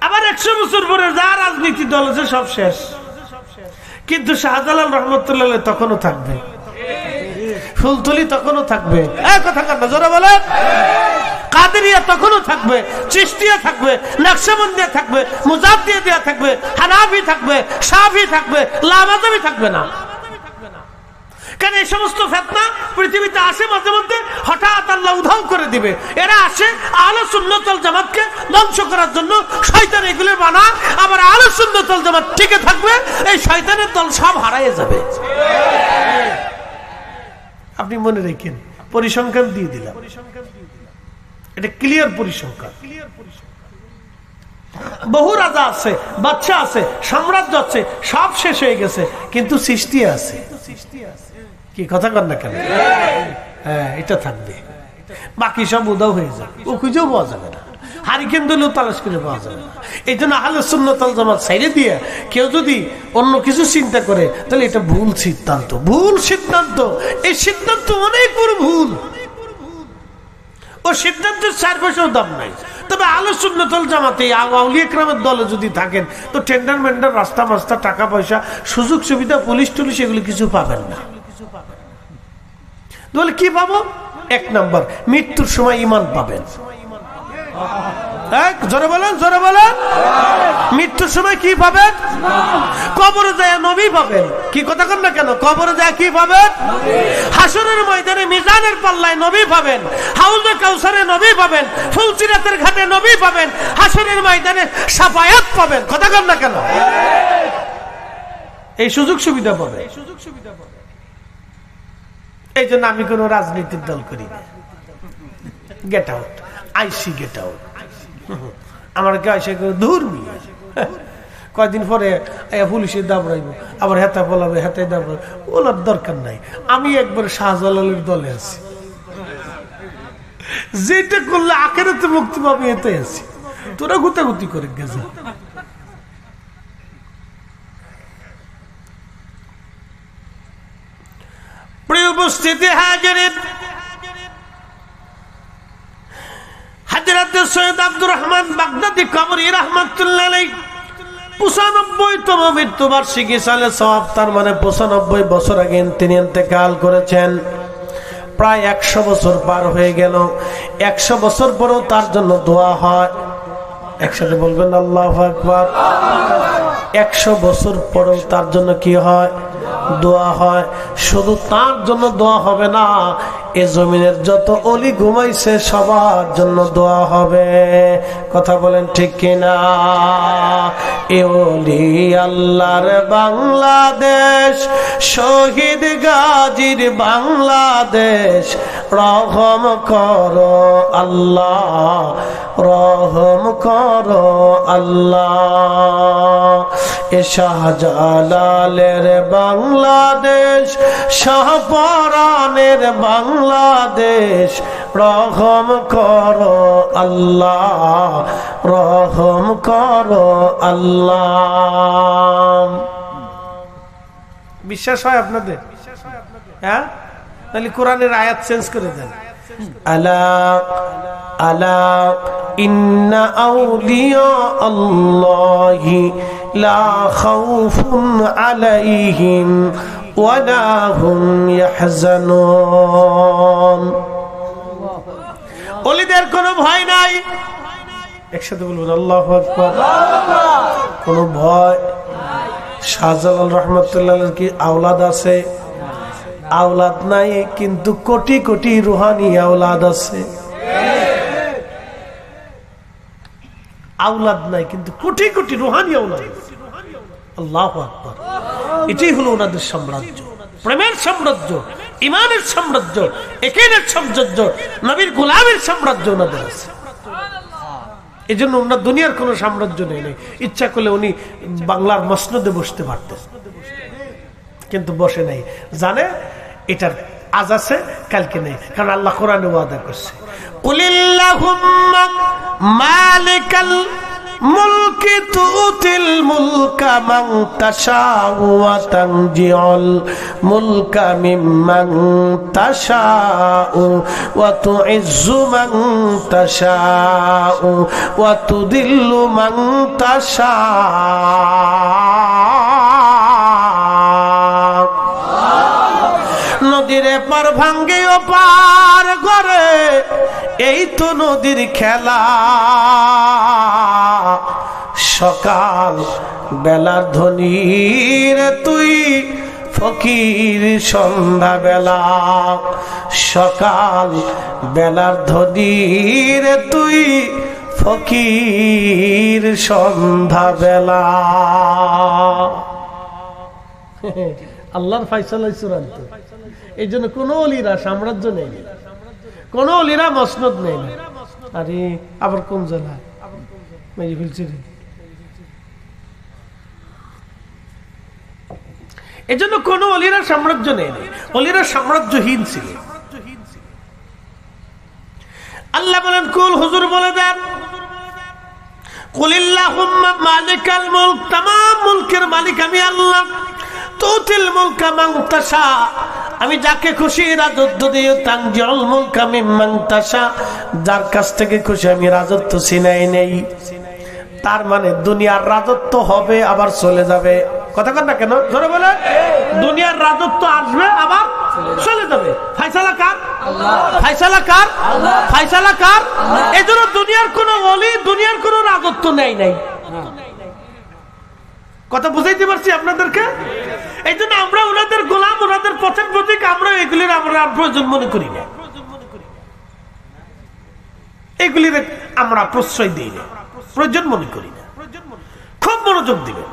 আবার 100 বছর পরে যা রাজনীতি দল আছে সব শেষ, কিন্তু শাহজালাল রহমতুল্লাহ তখনও থাকবে, ফুলতলি তখনও থাকবে। কথা কান্না জোরে বলেন। কাদেরিয়া তখনও থাকবে, চিশতিয়া থাকবে, নকশবন্দিয়া থাকবে, মুজাদ্দিদিয়া থাকবে, হানাফি থাকবে, শাফি থাকবে, লামাযাবি থাকবে না। কারণ এই সমস্ত ফিতনা পৃথিবীতে আসে মাঝে মধ্যে, হঠাৎ আল্লাহ উধাও করে দিবে। এরা আসে আহলে সুন্নাত ওয়াল জামাতকে ধ্বংস করার জন্য, শয়তান এগুলো বানায়। আবার আহলে সুন্নাত ওয়াল জামাত টিকে থাকবে, এই শয়তানের দল সব হারিয়ে যাবে। আপনি মনে রাখেন, পরিসংখ্যান দিয়ে দিলাম, এটা ক্লিয়ার পরিসংখ্যান। বহু রাজা আছে, বাদশা আছে, সাম্রাজ্য আছে, সব শেষ হয়ে গেছে, কিন্তু সৃষ্টি আছে। কি কথা কর না কেন? হ্যাঁ, এটা থাকবে, বাকি সব উদাও হয়ে যাবে, ও খুঁজেও পাওয়া যাবে না, হারিকেন দিলেও তালাশ করে পাওয়া যাবে না। এই জন্য আহলে সুন্নাত ওয়াল জামাত ছেড়ে দিয়ে কেউ যদি অন্য কিছু চিন্তা করে, তাহলে এটা ভুল সিদ্ধান্ত, ভুল সিদ্ধান্ত। এই সিদ্ধান্ত অনেক বড় ভুল, ও সিদ্ধান্তের 4 পয়সাও দাম নাই। তবে আহলে সুন্নাত ওয়াল জামাতে আউলিয়া কেরামের দলে যদি থাকেন, তো টেন্ডার মেন্ডার, রাস্তা মাস্তা, টাকা পয়সা, সুযোগ সুবিধা, পুলিশ টুলিশ এগুলো কিছু পাবেন না। বলে কি পাবো? 1 নম্বর, মৃত্যুর সময় ঈমান পাবেন। জোরে বলেন, জোরে বলেন। মৃত্যুর সময় কি পাবেন? কবরে যায় নবী পাবেন। কি কথা কন না কেন? কবরে যায় কি পাবেন? হাসরের ময়দানে মিজানের পাল্লায় নবী পাবেন, হাউজে কাউসারে নবী পাবেন, ফুলসিরাতের ঘাটে নবী পাবেন, হাসরের ময়দানে শাফায়াত পাবেন। কথা কন না কেন? এই সুযোগ সুবিধা পাবে। এই জন্য আমি কোন রাজনীতির দল করি না। গেট আউট, আইসি গেট আউট। আমার কে আইসে ধর্মী, কয়দিন পরে পুলিশের দাবড়াইব, আবার হেতা বলাবে, হেতায় দাবড়াবে, ওলার দরকার নাই। আমি একবার শাহজালালের দলে আছি, যেটা করলে আখেরাতে মুক্তি পাবি, এতে আছি। তোরা গুতাগুতি করে গেছে। প্রিয় উপস্থিতি হাজিরিন, হযরত সৈয়দ আব্দুর রহমান বাগদাদি কবরী রাহমাতুল্লাহ আলাইহি 95তম মৃত্যুবার্ষিকী সালে সওয়াব, তার মানে 95 বছর আগে তিনি ইন্তেকাল করেছেন। প্রায় 100 বছর পার হয়ে গেল। 100 বছর পরেও তার জন্য দোয়া হয়। একসাথে বলবেন আল্লাহু আকবার। 100 বছর পরেও তার জন্য কি হয়? দোয়া হয়। শুধু তার জন্য দোয়া হবে না, এ জমিনের যত অলি ঘুমাইছে সবার জন্য দোয়া হবে। কথা বলেন ঠিক কিনা? এ অলি আল্লাহর বাংলাদেশ, শহীদ গাজীর বাংলাদেশ, রহম করো আল্লাহ, রহম করো আল্লাহ। এ শাহজালালের বাংলাদেশ, শাহপরানের বাংলাদেশ, রহম করো আল্লাহ, রহম করো আল্লাহ। বিশ্বাস হয় আপনাদের? হ্যাঁ, তাহলে কোরআনের আয়াত চেঞ্জ করে দেন। আলা আলা ইন্না আউলিয়া আল্লাহি লা খাউফুন আলাইহিম ওয়ালা হুম ইয়াহজানুন। ওলিদের কোনো ভয় নাই। একসাথে বলবেন আল্লাহু আকবার। কোনো ভয়, শাহজালাল রহমতুল্লাহ কি আওলাদ আছে? আওলাদ নাই, কিন্তু কোটি কোটি রুহানি আওলাদ আছে। আওলাদ নাই, কিন্তু কোটি কোটি রুহানি আওলাদ আছে। আল্লাহু আকবার। এটাই হলো ওনাদের সাম্রাজ্য, প্রেমের সাম্রাজ্য, ইমানের সাম্রাজ্য, একিনের সাম্রাজ্য, নবীর গোলামের সাম্রাজ্য ওনাদের আছে। এই জন্য ওনার দুনিয়ার কোন সাম্রাজ্য নেই। ইচ্ছা করলে উনি বাংলার মসনদে বসতে পারতেন, কিন্তু বসে নাই। জানে এটার আজ আছে, কালকে নেই, কারণ আল্লাহ কোরআনে ওয়াদা করছে, কুলিল্লাহুম্মা মালিকাল মুলকি তুতিল মুলকা মান তাশাউ ওয়া তানজিউল মুলকা মিম্মান তাশাউ ওয়া তুইজ্জু মান তাশাউ ওয়া তুদিল্লু মান তাশাউ। নদীর পার ভাঙ্গে ও পার করে, এই তো নদীর খেলা। সকাল বেলার ধনীর তুই ফকির সন্ধ্যা বেলা, সকাল বেলার ধনীর তুই ফকির সন্ধ্যা বেলা। আল্লাহর ফয়সালাই চূড়ান্ত। এই জন্য কোন অলিরা সাম্রাজ্য নেই, কোন অলিরা মসনদ নেই। আরে আবার কোন জেলা এই জন্য কোন অলিরা সাম্রাজ্য নেই, অলিরা সাম্রাজ্যহীন ছিল। আল্লাহ বলেন, কুল হুজুর বলে দেন, কুলিল্লাহুম্মা মালিকাল মুলক, তামাম মুলকের মালিক আমি আল্লাহ। তুতিল মুলকা মান তাশা, আমি যাকে খুশি রাজত্ব দিই। তানজিউল মুলকা মিম্মান তাশা, যার কাছ থেকে খুশি আমি রাজত্ব ছিনাই নেই। তার মানে দুনিয়ার রাজত্ব হবে আবার চলে যাবে। কথা কন না কেন? ধরে বলে দুনিয়ার রাজত্ব আসবে আবার চলে যাবে। ফয়সালা কার? আল্লাহ। ফয়সালা কার? আল্লাহ। ফয়সালা কার? এই জন্য দুনিয়ার কোন ওলি দুনিয়ার কোন রাজত্ব নেই নাই। কথা বুঝাইতে পারছি আপনাদেরকে? এই জন্য আমরা ওনাদের গোলাম, ওনাদের পথের প্রতীক, আমরা এগুলির আমরা প্রয়োজন মনে করি না, এগুলির আমরা প্রশ্রয় দিই না, প্রয়োজন মনে করি না। খুব মনোযোগ দিবেন।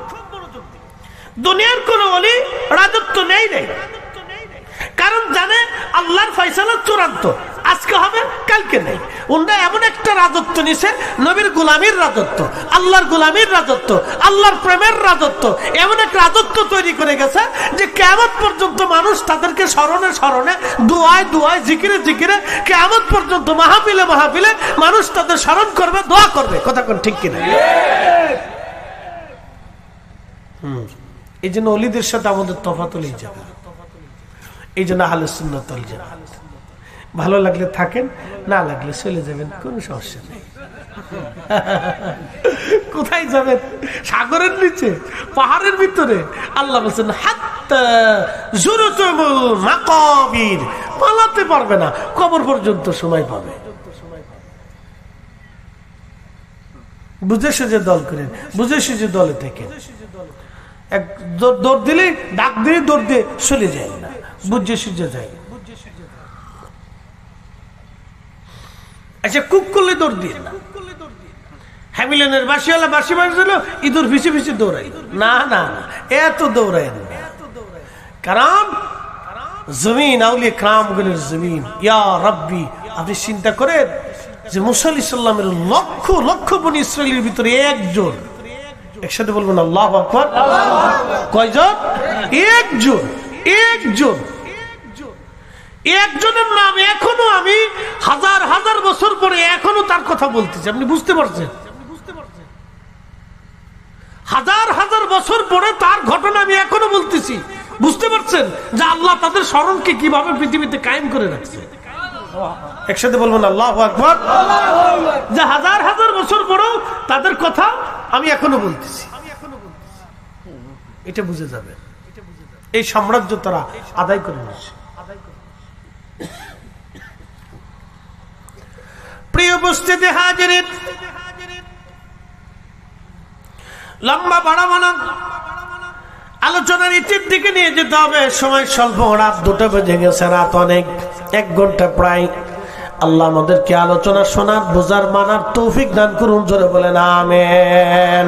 দুনিয়ার কোন ওলি রাজত্ব নেই নাই, কারণ জানে আল্লাহর ফয়সালা চূড়ান্ত, আজকে হবে কালকে নেই। ওনারা এমন একটা রাজত্ব নিছে, নবীর গোলামীর রাজত্ব, আল্লাহর গোলামীর রাজত্ব, আল্লাহর প্রেমের রাজত্ব, এমন এক রাজত্ব তৈরি করে গেছে যে কিয়ামত পর্যন্ত মানুষ তাদেরকে স্মরণে স্মরণে, দুআয় দুআয়, জিকিরে জিকিরে, কিয়ামত পর্যন্ত মাহফিলে মাহফিলে মানুষ তাদের স্মরণ করবে, দোয়া করবে। কথা কোন ঠিক কিনা? এই জন্য ওলিদের সাথে আমাদের তফাৎ হলেই যাবে। এই জন্য আহলে সুন্নাত ওয়াল জামাত। ভালো লাগলে থাকেন, না লাগলে চলে যাবেন, কোন সমস্যা নেই। কোথায় যাবেন? সাগরের নিচে, পাহাড়ের ভিতরে? আল্লাহ বলছেন হাত্তা যুরতুমুল মাকাবির, পালাতে পারবে না, কবর পর্যন্ত সময় পাবে। বুঝে সুঝে দল করেন, বুঝে সুঝে দলে থেকে এক দৌড় দিলে, ডাক দিলে দৌড় দিয়ে চলে যায় না, বুঝে সুঝে যায়। আচ্ছা, কুক করলে দৌড় দিয়ে না। হ্যামিলনের বাসিওয়ালা বাসি বাজছিল, ইঁদুর ভিসে ভিসে দৌড়াই না, না না, এত দৌড়ায় না। কারণ জমিন আউলিয়া কিরামগণের জমিন। ইয়া রাব্বি, আপনি চিন্তা করেন যে মুসা আলাইহিস সালামের লক্ষ লক্ষ বনি ইসরাইলের ভিতরে একজন, একসাথে বলবেন আল্লাহু আকবার। কয়জন? একজন। একজন, একজনের নাম এখনো আমি হাজার হাজার বছর পরে এখনো তার কথা বলতেছি। আপনি বুঝতে পারছেন? হাজার হাজার বছর পরে তার ঘটনা আমি এখনো বলতেছি। বুঝতে পারছেন যে আল্লাহ তাদের স্মরণকে কিভাবে পৃথিবীতে কায়েম করে রাখছে? একসাথে বলবেন আল্লাহু আকবার। যে হাজার হাজার বছর পরেও তাদের কথা আমি এখনো বলতেছি, এটা বুঝে যাবে। এই সাম্রাজ্য তারা আদায় করে নিচ্ছে। প্রিয় উপস্থিতি হাজিরিন, লম্বা বাড়াবো না। আলোচনার ইতির দিকে নিয়ে যেতে হবে, সময় স্বল্প, রাত 2টা বেজে গেছে, রাত অনেক, 1 ঘন্টা প্রায়। আল্লাহ আমাদেরকে আলোচনা শোনার, বোঝার, মানার তৌফিক দান করুন, জোরে বলেন আমিন।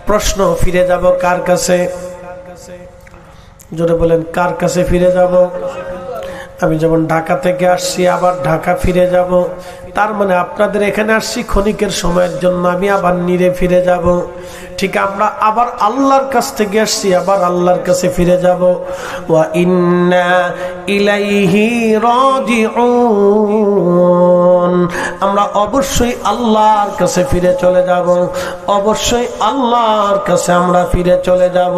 প্রশ্ন, ফিরে যাব কার কাছে? জোরে বলেন কার কাছে ফিরে যাব? আমি যেমন ঢাকা থেকে আসছি, আবার ঢাকা ফিরে যাব, তার মানে আপনাদের এখানে আসছি ক্ষণিকের সময়ের জন্য, আমি আবার নিরে ফিরে যাব। ঠিক আমরা আবার আল্লাহর কাছ থেকে আসছি, আবার আল্লাহর কাছে ফিরে যাব। ওয়া ইন্না ইলাইহি রাজিউন, আমরা অবশ্যই আল্লাহর কাছে ফিরে চলে যাব, অবশ্যই আল্লাহর কাছে আমরা ফিরে চলে যাব।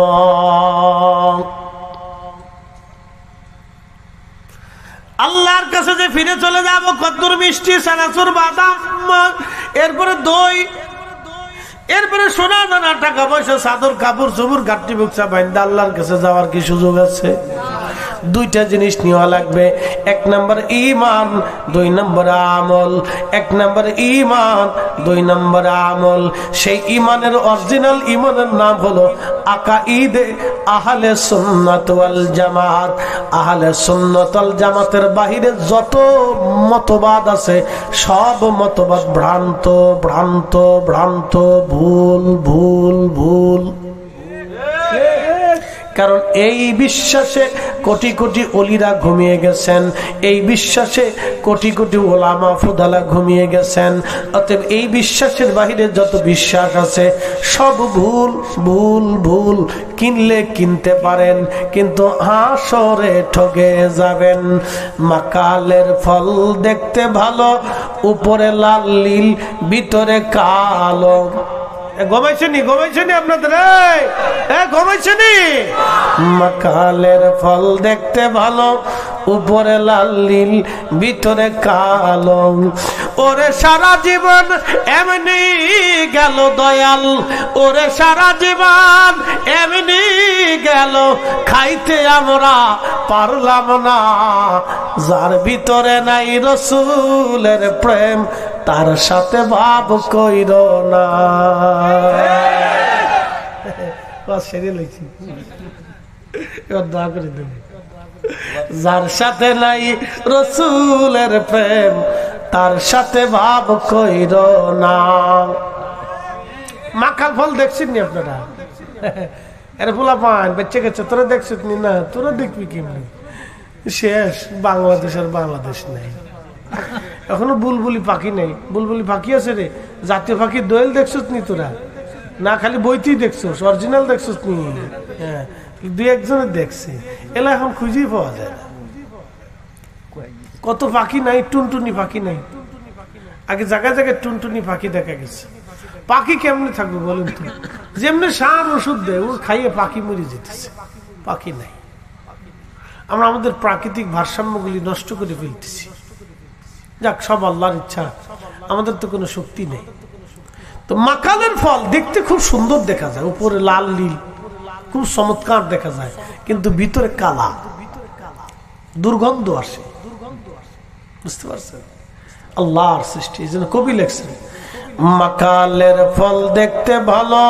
আল্লাহর কাছে যে ফিরে চলে যাব, কদ্দুর মিষ্টি, সানাসুর, বাদাম, এরপরে দই, এরপরে সোনা দানা, টাকা পয়সা, চাদর, কাপড় চোপড়, গাঠি বুকসা বাইন্দা আল্লাহর কাছে যাওয়ার কি সুযোগ আছে? 2টা জিনিস নেওয়া লাগবে। 1 নম্বর ঈমান, 2 নম্বর আমল। 1 নম্বর ঈমান, 2 নম্বর আমল। সেই ঈমানের অরিজিনাল ঈমানের নাম হলো আকাঈদে আহলে সুন্নাত ওয়াল জামাত। আহলে সুন্নাত ওয়াল জামাতের বাহিরে যত মতবাদ আছে, সব মতবাদ ভ্রান্ত, ভ্রান্ত, ভ্রান্ত, ভুল, ভুল, ভুল। কারণ এই বিশ্বাসে কোটি কোটি ওলিরা ঘুমিয়ে গেছেন, এই বিশ্বাসে কোটি কোটি ওলামা ফুদালা ঘুমিয়ে গেছেন। অতএব এই বিশ্বাসের বাহিরে যত বিশ্বাস আছে সব ভুল, ভুল, ভুল। কিনলে কিনতে পারেন, কিন্তু হাসরে ঠকে যাবেন। মাকালের ফল দেখতে ভালো, উপরে লাল নীল, ভিতরে কালো। ঘুমাইছেনি, ঘুমাইছেনি আপনাদের? ঘুমাইছেনি? মাকালের ফল দেখতে ভালো, উপরে লাল নীল, ভিতরে কালো। ওরে সারা জীবন এমনি গেল দয়াল, ওরে সারা জীবন এমনি গেল, খাইতে আমরা পারলাম না। যার ভিতরে নাই রসুলের প্রেম, তার সাথে ভাব কইর না। যার সাথে নাই রসুলের প্রেম, তার সাথে ভাব কইর না। মাকাল ফল দেখছেন নি আপনারা? এর ফুলা পান বেঁচে গেছে, তোরা দেখছিস নি? না, তোরা দেখবি কেমনি? শেষ, বাংলাদেশ আর বাংলাদেশ নাই। এখনো বুলবুলি পাখি নেই। বুলবুলি পাখি আছে রে, জাতীয় পাখি দোয়েল দেখছিস নি তোরা? না, খালি বইতেই দেখছিস, অরিজিনাল দেখছিস নি? হ্যাঁ, 2-1জনের দেখছি, এলা এখন খুঁজেই পাওয়া যায় না। কত পাখি নাই, টুনটুনি পাখি নাই। আগে জায়গায় জায়গায় টুনটুনি পাখি দেখা গেছে। পাখি কেমনে থাকবে বলুন তো? যেমনি সার ওষুধ দেয়, ও খাইয়ে পাখি মরে যেতেছে, পাখি নাই। আমরা আমাদের প্রাকৃতিক ভারসাম্যগুলি নষ্ট করে ফেলতেছি। যাক, সব আল্লাহর ইচ্ছা, আমাদের তো কোনো শক্তি নেই। তো মাকালের ফল দেখতে খুব সুন্দর দেখা যায়, উপরে লাল নীল, খুব চমৎকার দেখা যায়, কিন্তু ভিতরে কালা, দুর্গন্ধ আসে। বুঝতে পারছেন? আল্লাহর সৃষ্টি। এই জন্য কবি লেখছেন, মাকালের ফল দেখতে ভালো,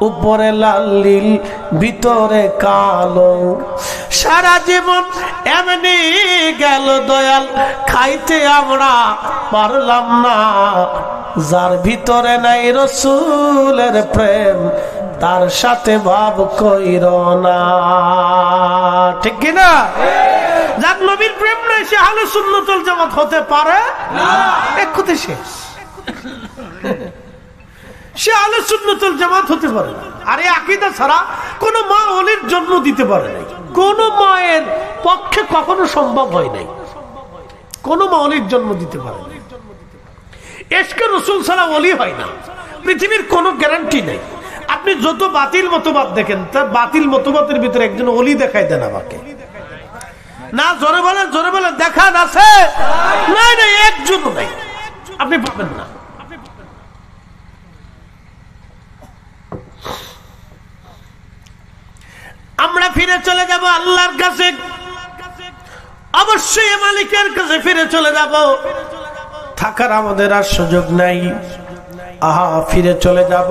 উপরে লাল নীল, ভিতরে কালো। সারা জীবন এমনি গেল দয়াল, খাইতে আমরা পারলাম না। যার ভিতরে নাই রসুলের প্রেম, তার সাথে ভাব কইর না। ঠিক কিনা? যার নবীর প্রেম নাই, সে আহলে সুন্নাত ওয়াল জামাত হতে পারে না। এক কথা শেষ। সে আহলে সুন্নাত ওয়াল জামাত হতে পারে না। আর এই আকীদা ছাড়া কোন মা ওলির জন্ম দিতে পারে নাই, কোন মায়ের পক্ষে কখনো সম্ভব হয় নাই, কোন মা ওলির জন্ম দিতে পারে নাই। ইশকে রাসূল ছাড়া ওলি হয় না, পৃথিবীর কোনো গ্যারান্টি নেই। আপনি যত বাতিল মতবাদ দেখেন, তার বাতিল মতবাদের ভিতরে একজন ওলি দেখাই দেন আমাকে। না, জোরে বলেন, জোরে বলেন, দেখান আছে? নাই, নাই, একজনও নাই, আপনি পাবেন না। আমরা ফিরে চলে যাব আল্লাহর কাছে, অবশ্যই মালিকের কাছে ফিরে চলে যাব। থাকার আমাদের আর সুযোগ নাই। আহা, ফিরে চলে যাব।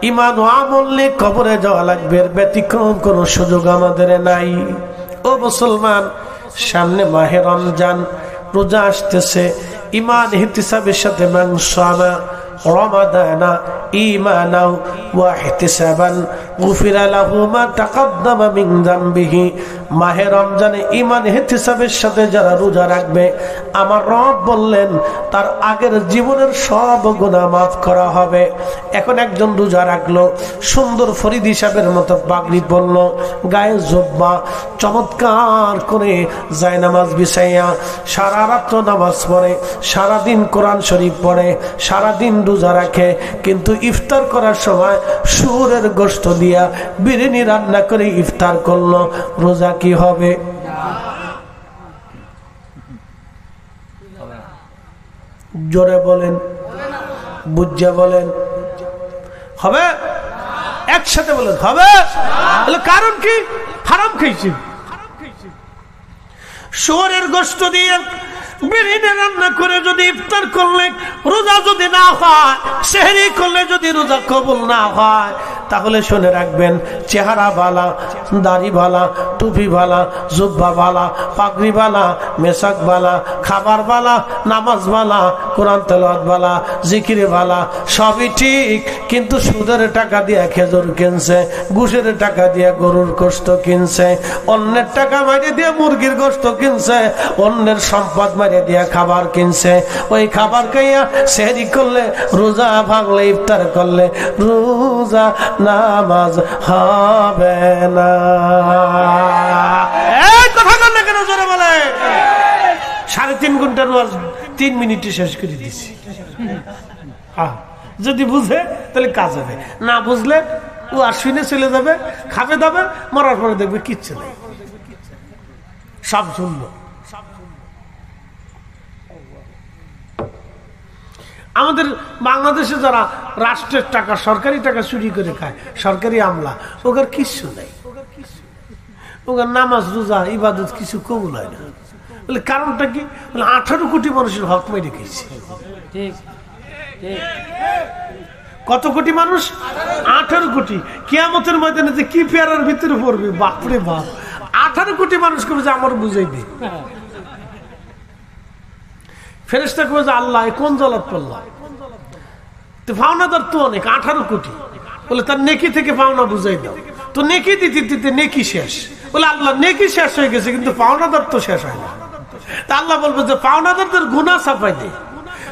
ইমান ও আমল নিয়ে কবরে যাওয়া লাগবে, এর ব্যতিক্রম কোনো সুযোগ আমাদের নাই। ও মুসলমান, সামনে মাহে রমজান, রোজা আসতেছে। ইমান ইহতিসাবের সাথে মাংস আনা, রমাদানা ঈমানাও ওয়া ইহতিসাবান গুফিরা লাহু মা তাকাদ্দামা মিন যামবিহি। মাহে রমজানে ঈমান ইহতিসাবের সাথে যারা রোজা রাখবে, আমার রব বললেন তার আগের জীবনের সব গুনাহ মাফ করা হবে। এখন একজন রোজা রাখলো, সুন্দর ফরিদ হিসাবের মতো পাগড়ি পরলো, গায়ে জুব্বা, চমৎকার করে জায়নামাজ বিছাইয়া সারা রাত নামাজ পড়ে, সারাদিন কোরআন শরীফ পড়ে, সারাদিন রোজা রাখে, কিন্তু ইফতার করার সময় শুয়োরের গোশত দিয়া বিরিয়ানি রান্না করে ইফতার করলো, রোজা কি হবে? জোরে বলেন, বুঝা বলেন, হবে? একসাথে বলেন হবে। কারণ কি? হারাম খেয়েছি। শুয়োরের গোশত দিয়ে বিরিয়ানি রান্না করে যদি ইফতার করলে রোজা যদি না হয়, সেহরি করলে যদি রোজা কবুল না হয়, তাহলে শুনে রাখবেন, চেহারা ভালা, দাড়ি ভালা, টুপি ভালা, জুব্বা ভালা, পাগড়ি ভালা, মেসাক ভালা, খাবার ভালা, নামাজ ভালা, কোরআন তেলাওয়াত ভালা, জিকিরে ভালা, সবই ঠিক, কিন্তু সুদের টাকা দিয়ে খেজুর কিনছে, ঘুষের টাকা দিয়ে গরুর গোশত কিনছে, অন্যের টাকা মাইরে দিয়ে মুরগির গোশত কিনছে, অন্যের সম্পদ মাইরে দিয়ে খাবার কিনছে। ওই খাবার খাইয়া সেহরি করলে, রোজা ভাঙলে, ইফতার করলে রোজা নামাজ হবে না। এই কথা বল না কেন? জোরে বলে। 3.5 ঘন্টার ওয়াজ 3 মিনিটে শেষ করে দিছি। যদি বুঝে তাহলে কাজ হবে, না বুঝলে ও আর শুনে চলে যাবে, খাবে দাবে, মরার পরে দেখবে কিচ্ছু নেই, সব শুনলো। আমাদের বাংলাদেশে যারা রাষ্ট্রের টাকা, সরকারি টাকা চুরি করে খায়, সরকারি আমলা, ওদের কিচ্ছু নেই, ওদের নামাজ রোজা ইবাদত কিছু কবুল হয় না। বলে কারণটা কি? বলে 18 কোটি মানুষের হক মেরে খেয়েছে। কত কোটি মানুষ? 18 কোটি। কিয়ামতের ময়দানে যে কি পেয়ারার ভিতরে পড়বে, বাপরে বাপ। 18 কোটি মানুষ করবে যে আমার বুঝাই দে। ফেরেশতা কবে যে আল্লাহ কোন জলাত পড়লাম? তো পাওনাদার তো অনেক, 18 কোটি। বলে তার নেকি থেকে পাওনা বুঝাই দাও। তো নেকি দিতে দিতে নেকি শেষ। বলে আল্লাহ নেকি শেষ হয়ে গেছে, কিন্তু পাওনাদার তো শেষ হয় না। তা আল্লাহ বলবে যে পাওনাদারদের গুনাহ ছাপাই দে।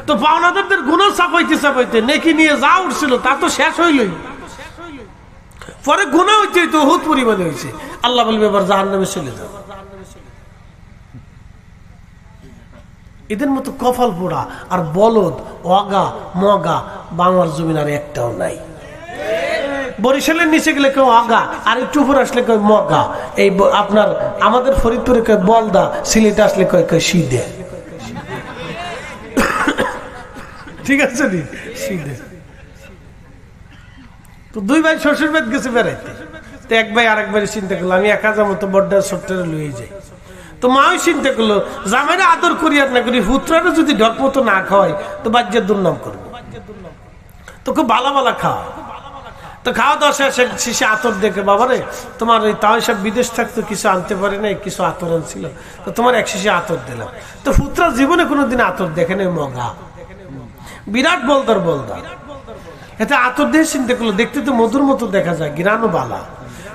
তো পাওনাদারদের গুনাহ ছাপাইতে ছাপাইতে নেকি নিয়ে যা উঠছিল তা তো শেষ হইলই, পরে গুনাহ হইতে হইতে বহুত পরিমাণে হয়েছে। আল্লাহ বলবে এবার জাহান্নামে চলে যাও। এদের মতো কপাল পোড়া আর বলদ, অগা মগা বাংলার জমিন আর একটাও নাই। বরিশালের নিচে গেলে কেউ আগা, আর একটু উপরে আসলে কেউ মগা। এই আপনার আমাদের ফরিদপুরে কেউ বলদা, সিলেটে আসলে কয় কয় সিদে। ঠিক আছে নি, সিদে। তো 2 ভাই শ্বশুর বাড়ি গেছে বেড়াইতে। তো এক ভাই আরেক ভাই চিন্তা করলো আমি 1000 মতো বড্ডা সফটওয়্যারে লুয়ে যাই। তো মাও চিন্তা করলো জামাইরা আদর করি আর না করি, পুত্রারা যদি ঢক মতো না খাওয়াই তো বাজ্যের দুর্নাম করবো। তো খুব ভালো ভালো খাওয়া। তো খাওয়া দাওয়া শেষে আতর দেখে, বাবারে তোমার ওই তাও সব বিদেশ থাকতো, কিছু আনতে পারে নাই, কিছু আতর আনছিল, তো তোমার 1 শিশি আতর দিলাম। তো পুত্রা জীবনে কোনোদিন আতর দেখে নেই, মগা বিরাট বলদার বলদা। এতে আতর দিয়ে চিন্তা করলো দেখতে তো মধুর মতো দেখা যায়, গিরানো বালা।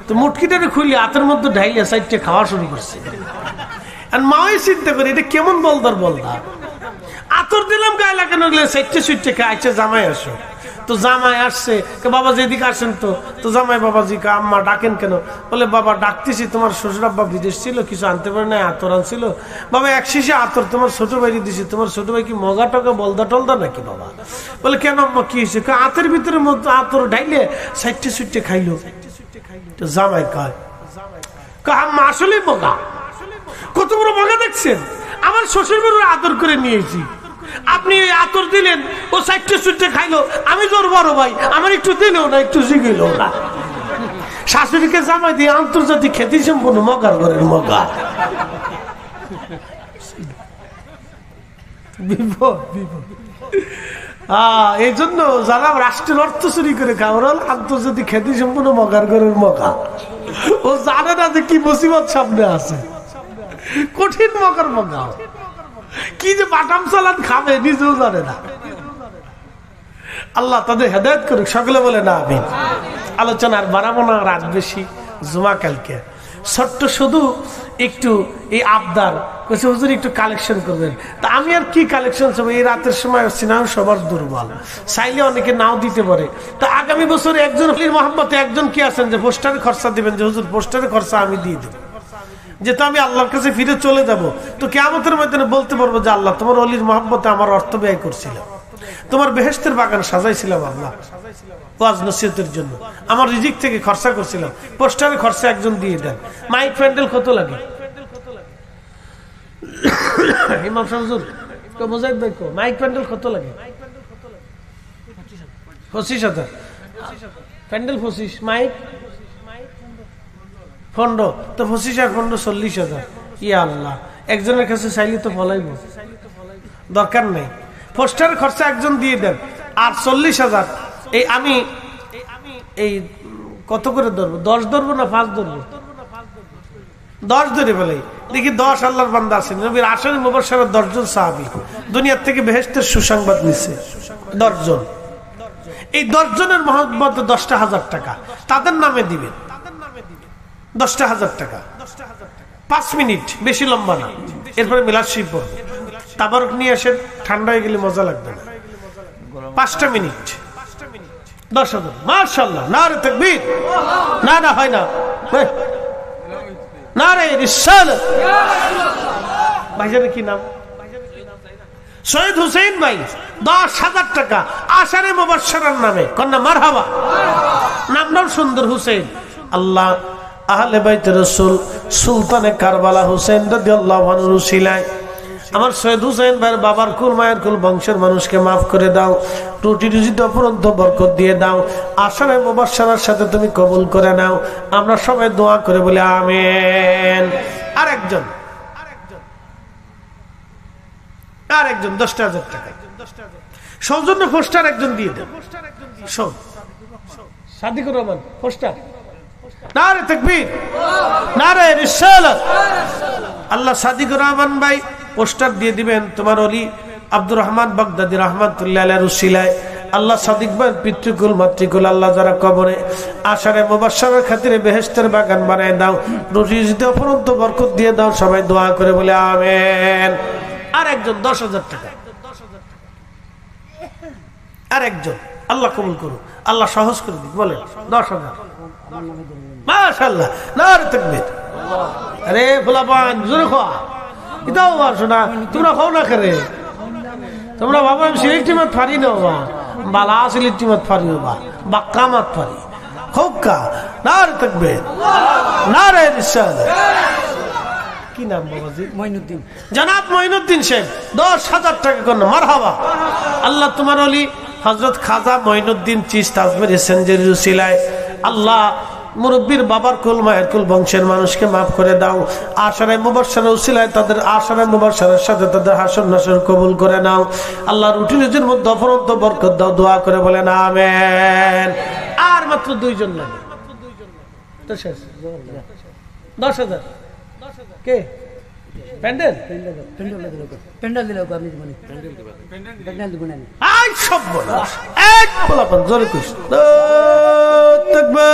তো মুটকিটারে খুললে আতর মধ্যে ঢাইলে সাইডটা খাওয়া শুরু করছে। আর মাই চিন্তা করি এটা কেমন বলদার বলদা। আতর দিলাম গায়ে লাগানো গেলে সাইডটা সুইটটা খায়, আচ্ছা জামাই আসো। তো জামাই আসছে, বাবাজি এদিকে আসেন। তো জামাই বাবাজি আম্মা ডাকেন কেন? বলে বাবা ডাকতেছি, তোমার শ্বশুর আব্বা বিদেশ ছিল, কিছু আনতে পারে না, আতর আনছিল। বাবা 1 শিশি আতর তোমার ছোট ভাইকে দিছি। তোমার ছোট ভাই কি মগা টগা বলদা টলদা নাকি বাবা? বলে কেন আম্মা কি হয়েছে? আতের ভিতরে আতর ঢাইলে সাইডটা সুইটটা খাইলো। তো জামাই কয় আম্মা আসলে মগা। কত বড় মগা দেখছেন? আমার শ্বশুর বাড়ির আদর করে নিয়েছি, আপনি আতর দিলেন, ও সাইডটা সুইটটা খাইলো। আমি তোর বড় ভাই, আমার একটু দিলেও না, একটু জিগেল না। শাশুড়িকে জামাই দিয়ে আন্তর্জাতিক খ্যাতি সম্পন্ন মগার ঘরের মগা। বিপদ বিপদ। এই জন্য যারা রাষ্ট্রের অর্থ চুরি করে খায় ওরা আন্তর্জাতিক খ্যাতি সম্পূর্ণ মগার ঘরের মগা। ও জানে না যে কি মুসিবত সামনে আছে, কঠিন মগার মগা, কি যে বাটাম চালান খাবে নিজেও জানে না। আল্লাহ তাদের হেদায়েত করুক, সকলে বলে না আমিন। আলোচনার বাড়াবো না, রাত বেশি, জুমা কালকে। ছোট্ট শুধু একটু এই আবদার কইছে, হুজুর একটু কালেকশন করবেন। তা আমি আর কি কালেকশন করবো, এই রাতের সময় সিনেমা সবার দুর্বল, চাইলে অনেকে নাও দিতে পারে। তা আগামী বছরে একজন মোহাম্মতে একজন কি আছেন যে পোস্টারে খরচা দিবেন, যে হুজুর পোস্টারে খরচা আমি দিয়ে দেবো, যেহেতু আমি আল্লাহর কাছে ফিরে চলে যাব, তো কিয়ামতের ময়দানে বলতে পারবো যে আল্লাহ তোমার অলির মোহাম্মতে আমার অর্থ ব্যয় করছিলাম, তোমার বেহেশতের বাগান সাজাইছিলাম আল্লাহ ওয়াজ নসিহতের জন্য, আমার রিজিক থেকে খরচা করছিলাম, পোস্টারে খরচা একজন দিয়ে দেন। মাইক প্যান্ডেল কত লাগে? ইমাম সাহেব হুজুর তো মুজাহিদ ভাই কো মাইক প্যান্ডেল কত লাগে? 25,000 প্যান্ডেল, 25 মাইক ফন্ড তো 25 আর ফন্ড 40,000। ইয়া আল্লাহ, একজনের কাছে চাইলে তো ফলাইব, দরকার নেই। পোস্টারের খরচা একজন দিয়ে দেন, আর 40,000 এই আমি এই কত করে ধরবো? 10 ধরবো না 5 ধরবো? 10 ধরে বলে দেখি। 10 আল্লাহর বান্দা আছেন, নবীর আশারে মুবাশশারার 10 জন সাহাবী দুনিয়ার থেকে বেহেশতের সুসংবাদ নিছে। 10 জন, এই 10 জনের মহব্বত 10,000 টাকা তাদের নামে দিবেন। 10,000 টাকা 5 মিনিট, বেশি লম্বা না। এরপরে মিলাদ শরীফ পড়বে, তাবারক নিয়ে আসেন, ঠান্ডা হয়ে গেলে মজা লাগবে না। 5টা মিনিট 10,000। মাশাআল্লাহ, নারে তাকবীর। না না হয় না, নারে রিসালাত। ভাইজানের কি নাম? সৈয়দ হুসেইন ভাই, 10,000 টাকা আশারে মুবাশশারার নামে। কন্যা মারহাবা, নামটাও সুন্দর, হুসেইন। আল্লাহ আহলে বাইতে রাসূল সুলতানে কারবালা হুসেইন রাদিয়াল্লাহু আনহু উসিলায় আমার সৈয়দ হুসেইন ভাইয়ের বাবার কুল মায়ের কুল বংশের মানুষকে মাফ করে দাও, রুটি রুজিতে অপরন্ত বরকত দিয়ে দাও, আশারে মুবাশশারার সাথে তুমি কবুল করে নাও। আমরা সবাই দোয়া করে বলি আমিন। আরেকজন 10,000 টাকা সৌজন্য পোস্টার একজন দিয়ে দেন। সাদিকুর রহমান পোস্টার, নারে তাকবীর, নারে রিসালাত। আল্লাহ সাদিকুর রহমান ভাই পোস্টার দিয়ে দিবেন তোমার ওলি আব্দুর রহমান বাগদাদি রাহমাতুল্লাহ আলাইহির উসিলায়। আল্লাহ সাদিক ভাই পিতৃকুল মাতৃকুল আল্লাহ যারা কবরে আশারে মুবাশশারার খাতিরে বেহেশতের বাগান বানায় দাও, রুজি রুজিতে অপরন্ত বরকত দিয়ে দাও। সবাই দোয়া করে বলে আমিন। আরেকজন 10,000 টাকা, আরেকজন আল্লাহ কবুল করুন, আল্লাহ সহজ করে দিক, বলেন 10,000। মাশাআল্লাহ, নারে তাকবীর। আরে ফুলাপান জোরে খাওয়া, ইতাও শোনা, তোমরা খাও না করে, তোমরা বাবা আমি সিলেক্টি মাত ফারি না বাবা, বালা সিলেক্টি মাত ফারি বাবা, বাক্কা মাত ফারি খোকা। নারে তাকবীর, নারে রিসালাত। কি নাম বাবাজি? মঈনুদ্দিন, জনাব মঈনুদ্দিন সাহেব 10,000 টাকা করেন। মারহাবা। আল্লাহ তোমার ওলি হযরত খাজা মঈনুদ্দিন চিশতি আজমের এসেঞ্জের উসিলায় আল্লাহ মুরব্বীর বাবার কুল মায়ের কুল বংশের মানুষকে মাফ করে দাও। আশারে মুবাশশারা উসিলায় তাদের আশারে মুবাশশারার সাথে তাদের হাসর নাসর কবুল করে নাও। আল্লাহ রুটি রুজির মধ্যে অফরন্ত বরকত দাও। দোয়া করে বলেন আমিন। আর মাত্র 2 জন লাগে, তো শেষ। 10,000 কে? প্যান্ডেল প্যান্ডেল দিলে আপনি মানে প্যান্ডেল দিব না। আই সব বলা এক বলাপন জোরে কইস। তাকবীর,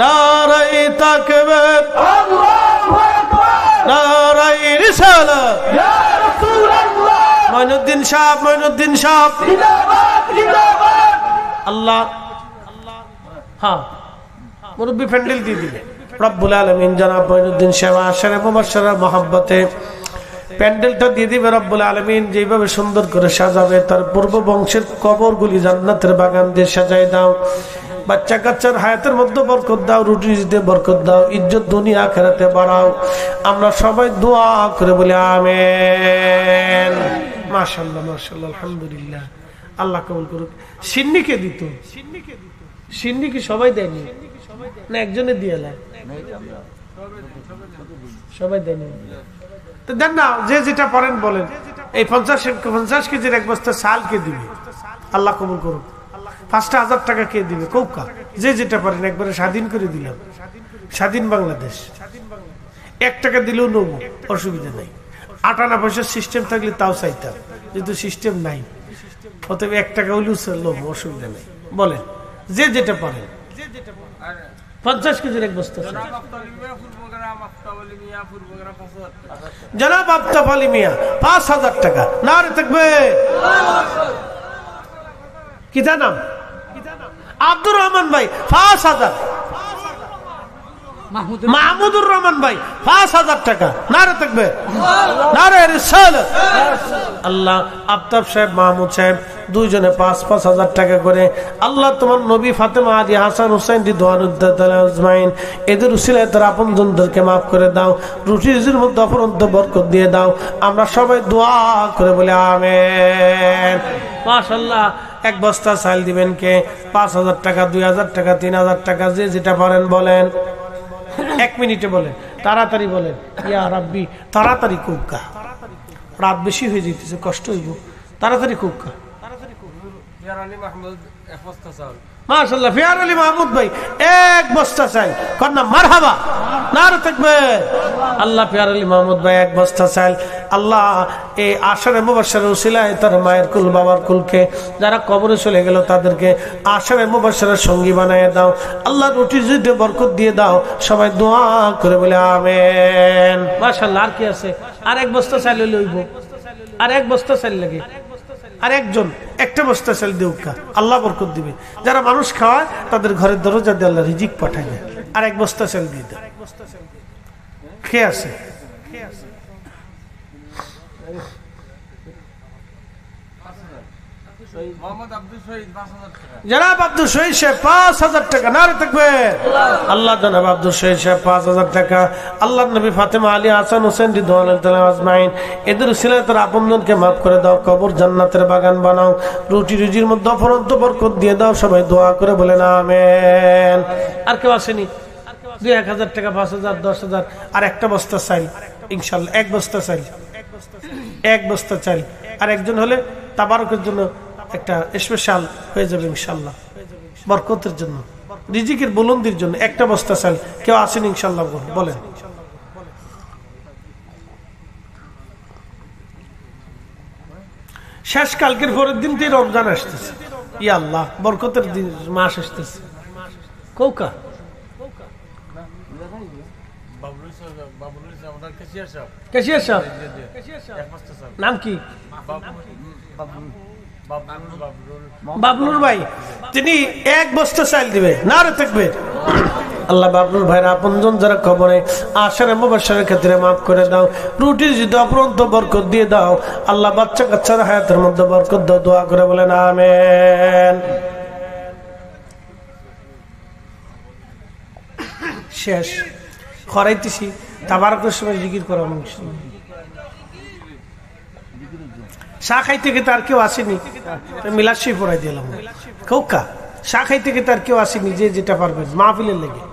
নারে তাকবীর, আল্লাহু আকবার, নারে রিসালাত, ইয়া রাসূলুল্লাহ। মঈনুদ্দিন সাহেব, মঈনুদ্দিন সাহেব জিন্দাবাদ, জিন্দাবাদ। আল্লাহ হ্যাঁ মুরব্বি প্যান্ডেল দিয়ে দিবে। রব্বুল আলামিন জনাব মঈনুদ্দিন সাহেব আশারে মুবাশশারার মহব্বতে প্যান্ডেলটা দিয়ে দিবে রব্বুল আলামিন। যেভাবে সুন্দর করে সাজাবে তার পূর্ব বংশের কবরগুলি জান্নাতের বাগান দিয়ে সাজাই দাও। বাচ্চা কাচ্চার হায়াতের মধ্যে বরকত দাও, রুটি রুজিতে বরকত দাও, ইজ্জত দুনিয়া আখিরাতে বাড়াও। আমরা সবাই দোয়া করে বলি আমিন। মাশাআল্লাহ, মাশাআল্লাহ, আলহামদুলিল্লাহ। আল্লাহ কবুল করুক। সিন্নিকে দিত, সিন্নি কি সবাই দেয়নি না একজনে দিয়ে এলাম? সবাই দেয়নি তো দেন না, যে যেটা পারেন বলেন। এই 50 কেজির এক বস্তা চাল কে দিবে? আল্লাহ কবুল করুন। 5,000 টাকা কে দিবে? কৌকা যে যেটা পারেন একবারে স্বাধীন করে দিলাম। স্বাধীন বাংলাদেশ 1 টাকা দিলেও নেবো, অসুবিধা নাই। 58 পয়সার সিস্টেম থাকলে তাও চাইতাম, যেহেতু সিস্টেম নাই অতএব 1 টাকা হলেও নেবো, অসুবিধা নেই। বলেন যে যেটা পারেন। 50 কেজির এক বস্তা জনাব আফতাব আলী মিয়া 5,000 টাকা। নারে তাকবীর। কিতা নাম? আব্দুর রহমান ভাই 5,000। মাহমুদুর রহমান ভাই 5,000 টাকা। নারে তাকবীর, নারে রিসালাত। আল্লাহ আফতাব সাহেব, মাহমুদ সাহেব দুইজনে 5,000 টাকা করে। আল্লাহ তোমার নবী ফাতেমা আলী হাসান হুসাইন আজমাইন এদের উসিলায় তার আপনজনদেরকে মাফ করে দাও, রুটি রুজির মধ্যে অপরন্ত বরকত দিয়ে দাও। আমরা সবাই দোয়া করে বলে আমিন। মাশাআল্লাহ। এক বস্তা চাল দিবেন কে? 5,000 টাকা, 2,000 টাকা, 3,000 টাকা, যে যেটা পারেন বলেন। 1 মিনিটে বলেন, তাড়াতাড়ি বলেন। ইয়া রাব্বি, তাড়াতাড়ি কুক্কা, রাত বেশি হয়ে যেতেছে, কষ্ট হইব, তাড়াতাড়ি কুক্কা। মাশাআল্লাহ, ফিয়ার আলী মাহমুদ ভাই 1 বস্তা চাল। কন্যা মারহাবা, নারে তাকবীর। আল্লাহ ফিয়ার আলী মাহমুদ ভাই 1 বস্তা চাল। আল্লাহ এই আশারে মুবাশশারের উসিলায় তার মায়ের কুল, বাবার কুলকে, যারা কবরে চলে গেল তাদেরকে আশারে মুবাশশারের সঙ্গী বানায় দাও। আল্লাহ রুটি রুজিতে বরকত দিয়ে দাও। সবাই দোয়া করে বলে আমিন। মাশাআল্লাহ। আর কি আছে? আর 1 বস্তা চাল লইব, আর 1 বস্তা চাল লাগে। আর একজন 1টা বস্তা চাল দেউকা, আল্লাহ বরকত দিবে। যারা মানুষ খাওয়ায় তাদের ঘরের দরজা দিয়ে আল্লাহ রিজিক পাঠাবে। আর 1 বস্তা চাল দিয়ে দেয়। কে আছে? জনাব আব্দুল শহীদ সাহেব 5,000 টাকা। নারে তাকবীর। আল্লাহ জনাব আব্দুল শহীদ সাহেব 5,000 টাকা। আল্লাহ নবী ফাতেমা আলী হাসান হোসেন রিদওয়ানুল্লাহ আজমাইন এদের উসিলায় তার আপনজনকে মাফ করে দাও, কবর জান্নাতের বাগান বানাও, রুটি রুজির মধ্যে অফরন্ত বরকত দিয়ে দাও। সবাই দোয়া করে বলেন আমিন। আর কেউ আসেনি? 2,000 টাকা, 5,000, 10,000, আর 1টা বস্তা চাল ইনশাআল্লাহ। 1 বস্তা চাল, 1 বস্তা চাল। আর একজন হলে তাবারকের জন্য একটা স্পেশাল হয়ে যাবে ইনশাআল্লাহ, বরকতের জন্য, রিজিকের বুলন্দির জন্য 1টা বস্তা চাল। কেউ আসেন ইনশাআল্লাহ? বলেন। শেষ কালকের পরের দিন থেকে রমজান আসতেছে। ইয়া আল্লাহ, বরকতের দিন, মাস আসতেছে। কৌকা কেশিয়ার সাহেব নাম কি? বাবলুর ভাই, তিনি 1 বস্তা চাল দিবে। নারে তাকবীর। আল্লাহ বাবলুর ভাইয়ের আপনজন যারা কবরে আশারে মুবাশশারের ক্ষেত্রে মাফ করে দাও, রুটির যদি অপরন্ত বরকত দিয়ে দাও। আল্লাহ বাচ্চা কাচ্চার হায়াতের মধ্যে বরকত দাও। দোয়া করে বলেন আমিন। শেষ খরাইতেছি, তাবারকের সময় জিকির করা। চা খাইতে গিয়ে তার কেউ আসেনি, মিলাদ শরীফ পড়াই দিলাম। কৌকা চা খাইতে গিয়ে তার কেউ আসেনি, যে যেটা পারবেন মাহফিলের লেগে।